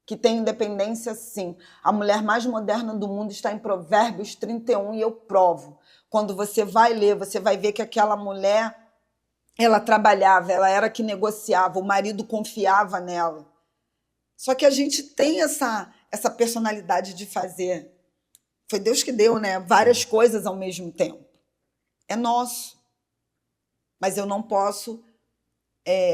que tem independência, sim. A mulher mais moderna do mundo está em Provérbios 31 e eu provo. Quando você vai ler, você vai ver que aquela mulher, ela trabalhava, ela era que negociava, o marido confiava nela. Só que a gente tem essa personalidade de fazer. Foi Deus que deu, né? Várias sim. coisas ao mesmo tempo. É nosso. Mas eu não posso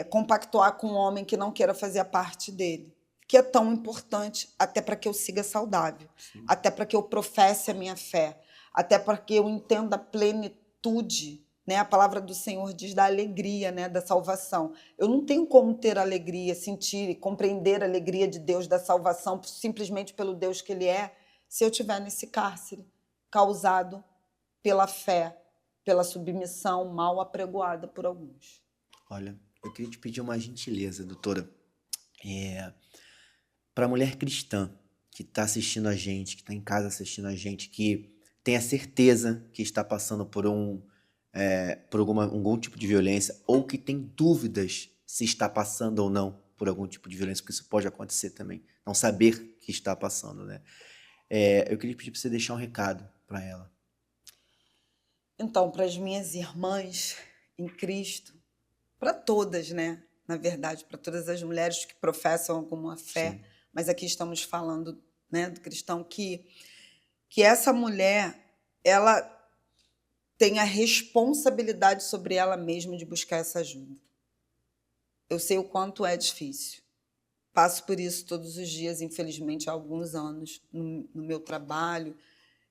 compactuar com um homem que não queira fazer a parte dele, que é tão importante até para que eu siga saudável, Sim. até para que eu professe a minha fé, até para que eu entenda a plenitude, né? A palavra do Senhor diz da alegria, né? Da salvação. Eu não tenho como ter alegria, sentir e compreender a alegria de Deus, da salvação, simplesmente pelo Deus que Ele é, se eu estiver nesse cárcere causado pela fé, pela submissão mal apregoada por alguns. Olha, eu queria te pedir uma gentileza, doutora. Para a mulher cristã que está assistindo a gente, que está em casa assistindo a gente, que tem a certeza que está passando por algum tipo de violência, ou que tem dúvidas se está passando ou não por algum tipo de violência, porque isso pode acontecer também, não saber que está passando, né? Eu queria pedir para você deixar um recado para ela. Então, para as minhas irmãs em Cristo, para todas, né? Na verdade, para todas as mulheres que professam alguma fé, Sim, mas aqui estamos falando, né, do cristão, que essa mulher, ela tem a responsabilidade sobre ela mesma de buscar essa ajuda. Eu sei o quanto é difícil. Passo por isso todos os dias, infelizmente, há alguns anos, no meu trabalho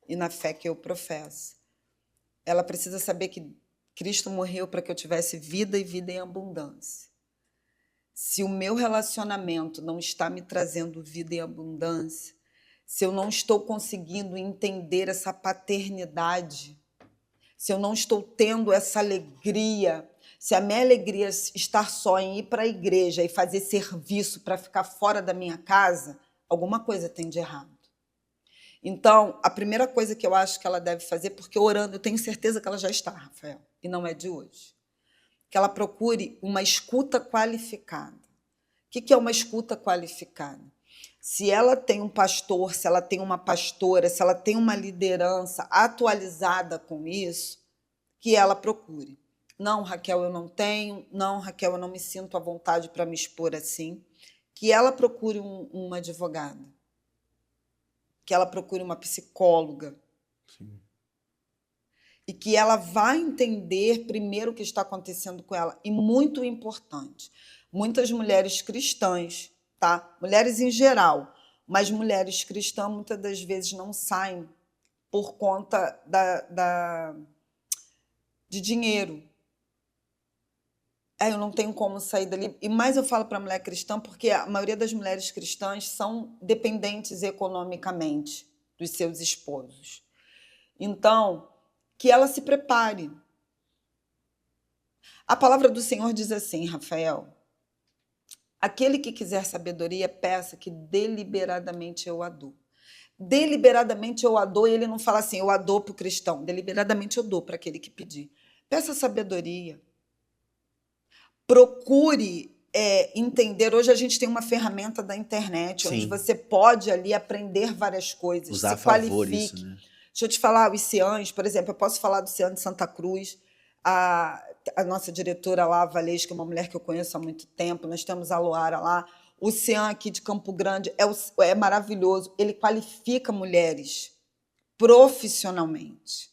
e na fé que eu professo. Ela precisa saber que Cristo morreu para que eu tivesse vida e vida em abundância. Se o meu relacionamento não está me trazendo vida em abundância, se eu não estou conseguindo entender essa paternidade, se eu não estou tendo essa alegria, se a minha alegria está só em ir para a igreja e fazer serviço para ficar fora da minha casa, alguma coisa tem de errado. Então, a primeira coisa que eu acho que ela deve fazer, porque orando, eu tenho certeza que ela já está, Rafael, e não é de hoje, que ela procure uma escuta qualificada. O que é uma escuta qualificada? Se ela tem um pastor, se ela tem uma pastora, se ela tem uma liderança atualizada com isso, que ela procure. Não, Raquel, eu não tenho. Não, Raquel, eu não me sinto à vontade para me expor assim. Que ela procure uma advogada. Que ela procure uma psicóloga. sim, E que ela vá entender primeiro o que está acontecendo com ela. E muito importante, muitas mulheres cristãs, tá? Mulheres em geral, mas mulheres cristãs muitas das vezes não saem por conta de dinheiro. Eu não tenho como sair dali. E mais eu falo para a mulher cristã porque a maioria das mulheres cristãs são dependentes economicamente dos seus esposos. Então, que ela se prepare. A palavra do Senhor diz assim, Rafael, Aquele que quiser sabedoria, peça que deliberadamente eu a dou. Deliberadamente eu a dou, e ele não fala assim, eu a dou para o cristão. Deliberadamente eu dou para aquele que pedir. Peça sabedoria. Procure entender. Hoje a gente tem uma ferramenta da internet, onde Sim. você pode ali aprender várias coisas. Usar a se favor qualifique. isso, né? Deixa eu te falar, os CIANs, por exemplo, eu posso falar do CIAN de Santa Cruz, a nossa diretora lá, a Valesca, é uma mulher que eu conheço há muito tempo, nós temos a Loara lá, o CIAN aqui de Campo Grande é maravilhoso, ele qualifica mulheres profissionalmente.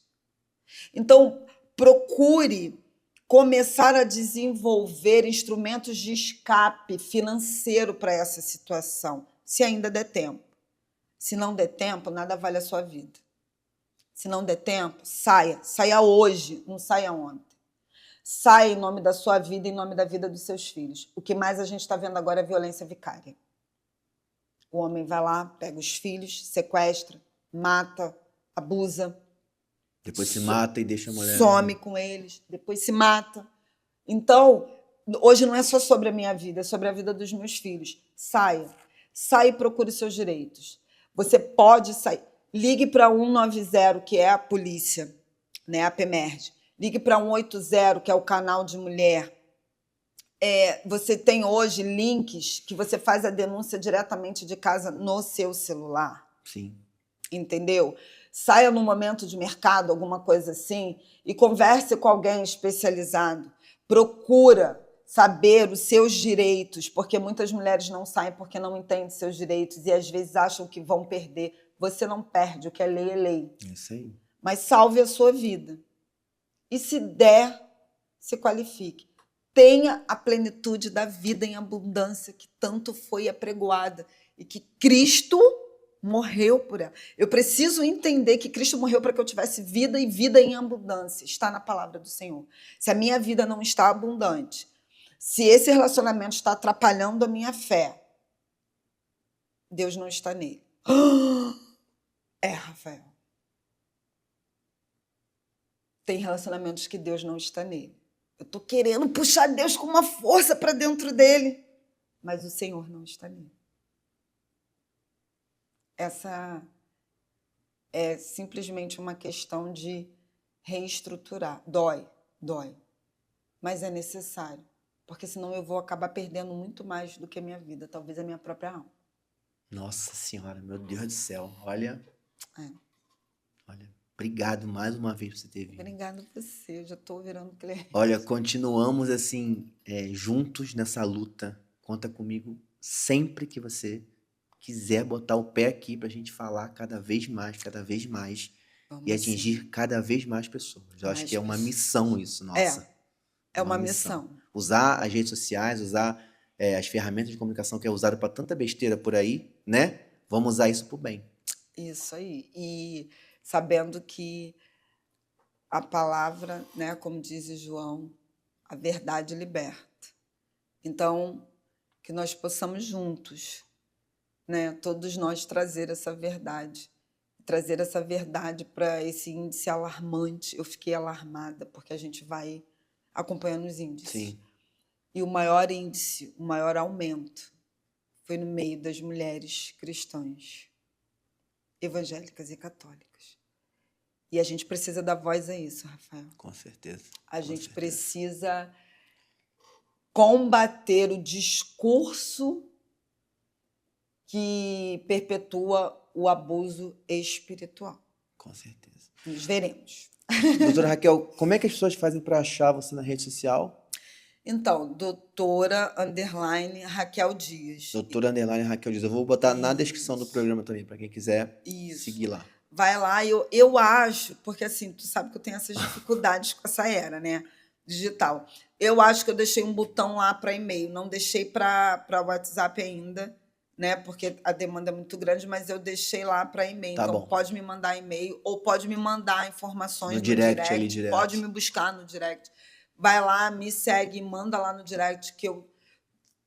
Então, procure começar a desenvolver instrumentos de escape financeiro para essa situação, se ainda der tempo. Se não der tempo, nada vale a sua vida. Se não der tempo, saia. Saia hoje, não saia ontem. Saia em nome da sua vida, em nome da vida dos seus filhos. O que mais a gente está vendo agora é violência vicária. O homem vai lá, pega os filhos, sequestra, mata, abusa. Depois se mata e deixa a mulher... Some com eles, depois se mata. Então, hoje não é só sobre a minha vida, é sobre a vida dos meus filhos. Saia. Saia e procure seus direitos. Você pode sair. Ligue para 190, que é a polícia, né, a PEMERG. Ligue para 180, que é o canal de mulher. Você tem hoje links que você faz a denúncia diretamente de casa no seu celular. Sim. Entendeu? Saia num momento de mercado, alguma coisa assim, e converse com alguém especializado. Procura saber os seus direitos, porque muitas mulheres não saem porque não entendem seus direitos e às vezes acham que vão perder. Você não perde, o que é lei é lei. Isso aí. Mas salve a sua vida. E se der, se qualifique. Tenha a plenitude da vida em abundância que tanto foi apregoada e que Cristo morreu por ela. Eu preciso entender que Cristo morreu para que eu tivesse vida e vida em abundância. Está na palavra do Senhor. Se a minha vida não está abundante, se esse relacionamento está atrapalhando a minha fé, Deus não está nele. Rafael. Tem relacionamentos que Deus não está nele. Eu estou querendo puxar Deus com uma força para dentro dele, mas o Senhor não está nele. Essa é simplesmente uma questão de reestruturar. Dói, mas é necessário, porque senão eu vou acabar perdendo muito mais do que a minha vida, talvez a minha própria alma. Nossa Senhora, meu Deus do céu. Olha, Olha, obrigado mais uma vez por você ter vindo. Obrigada a você, eu já estou virando cliente. Olha, continuamos assim, juntos nessa luta. Conta comigo sempre que você quiser botar o pé aqui pra gente falar cada vez mais e atingir cada vez mais pessoas. Eu acho que é uma missão isso, nossa. É uma missão. Usar as redes sociais, usar as ferramentas de comunicação que é usada para tanta besteira por aí, né? Vamos usar isso pro bem. Isso aí. E sabendo que a palavra, né, como diz João, a verdade liberta. Então, que nós possamos juntos, né, todos nós trazer essa verdade para esse índice alarmante. Eu fiquei alarmada, porque a gente vai acompanhando os índices. Sim. E o maior índice, o maior aumento foi no meio das mulheres cristãs, evangélicas e católicas. E a gente precisa dar voz a isso, Rafael. Com certeza. A gente precisa combater o discurso que perpetua o abuso espiritual. Com certeza. Nos veremos. Doutora Raquel, como é que as pessoas fazem para achar você na rede social? Então, Raquel Dias. Raquel Dias. Eu vou botar na descrição do programa também, para quem quiser seguir lá. Vai lá, eu acho, porque assim, tu sabe que eu tenho essas dificuldades com essa era, né, digital. Eu acho que eu deixei um botão lá para e-mail, não deixei para WhatsApp ainda, né, porque a demanda é muito grande, mas eu deixei lá para e-mail. Tá então, bom. pode me mandar e-mail ou pode me mandar informações No direct, ali direto. Pode me buscar no direct. Vai lá, me segue, manda lá no direct, que eu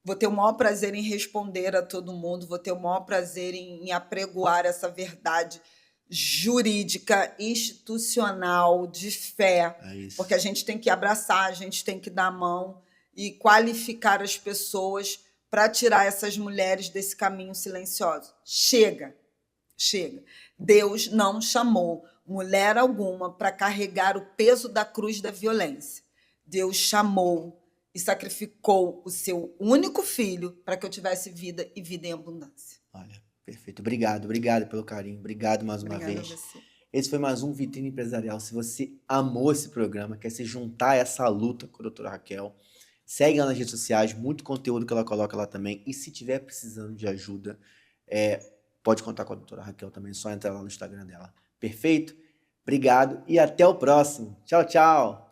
vou ter o maior prazer em responder a todo mundo, vou ter o maior prazer em apregoar essa verdade jurídica, institucional, de fé, porque a gente tem que abraçar, a gente tem que dar a mão e qualificar as pessoas para tirar essas mulheres desse caminho silencioso. Chega, chega. Deus não chamou mulher alguma para carregar o peso da cruz da violência. Deus chamou e sacrificou o seu único filho para que eu tivesse vida e vida em abundância. Olha, perfeito. Obrigado pelo carinho. Obrigado mais uma Obrigada a vez. você. Esse foi mais um Vitrine Empresarial. Se você amou esse programa, quer se juntar a essa luta com a doutora Raquel, segue ela nas redes sociais, muito conteúdo que ela coloca lá também. E se tiver precisando de ajuda, pode contar com a doutora Raquel também, só entrar lá no Instagram dela. Perfeito? Obrigado e até o próximo. Tchau, tchau!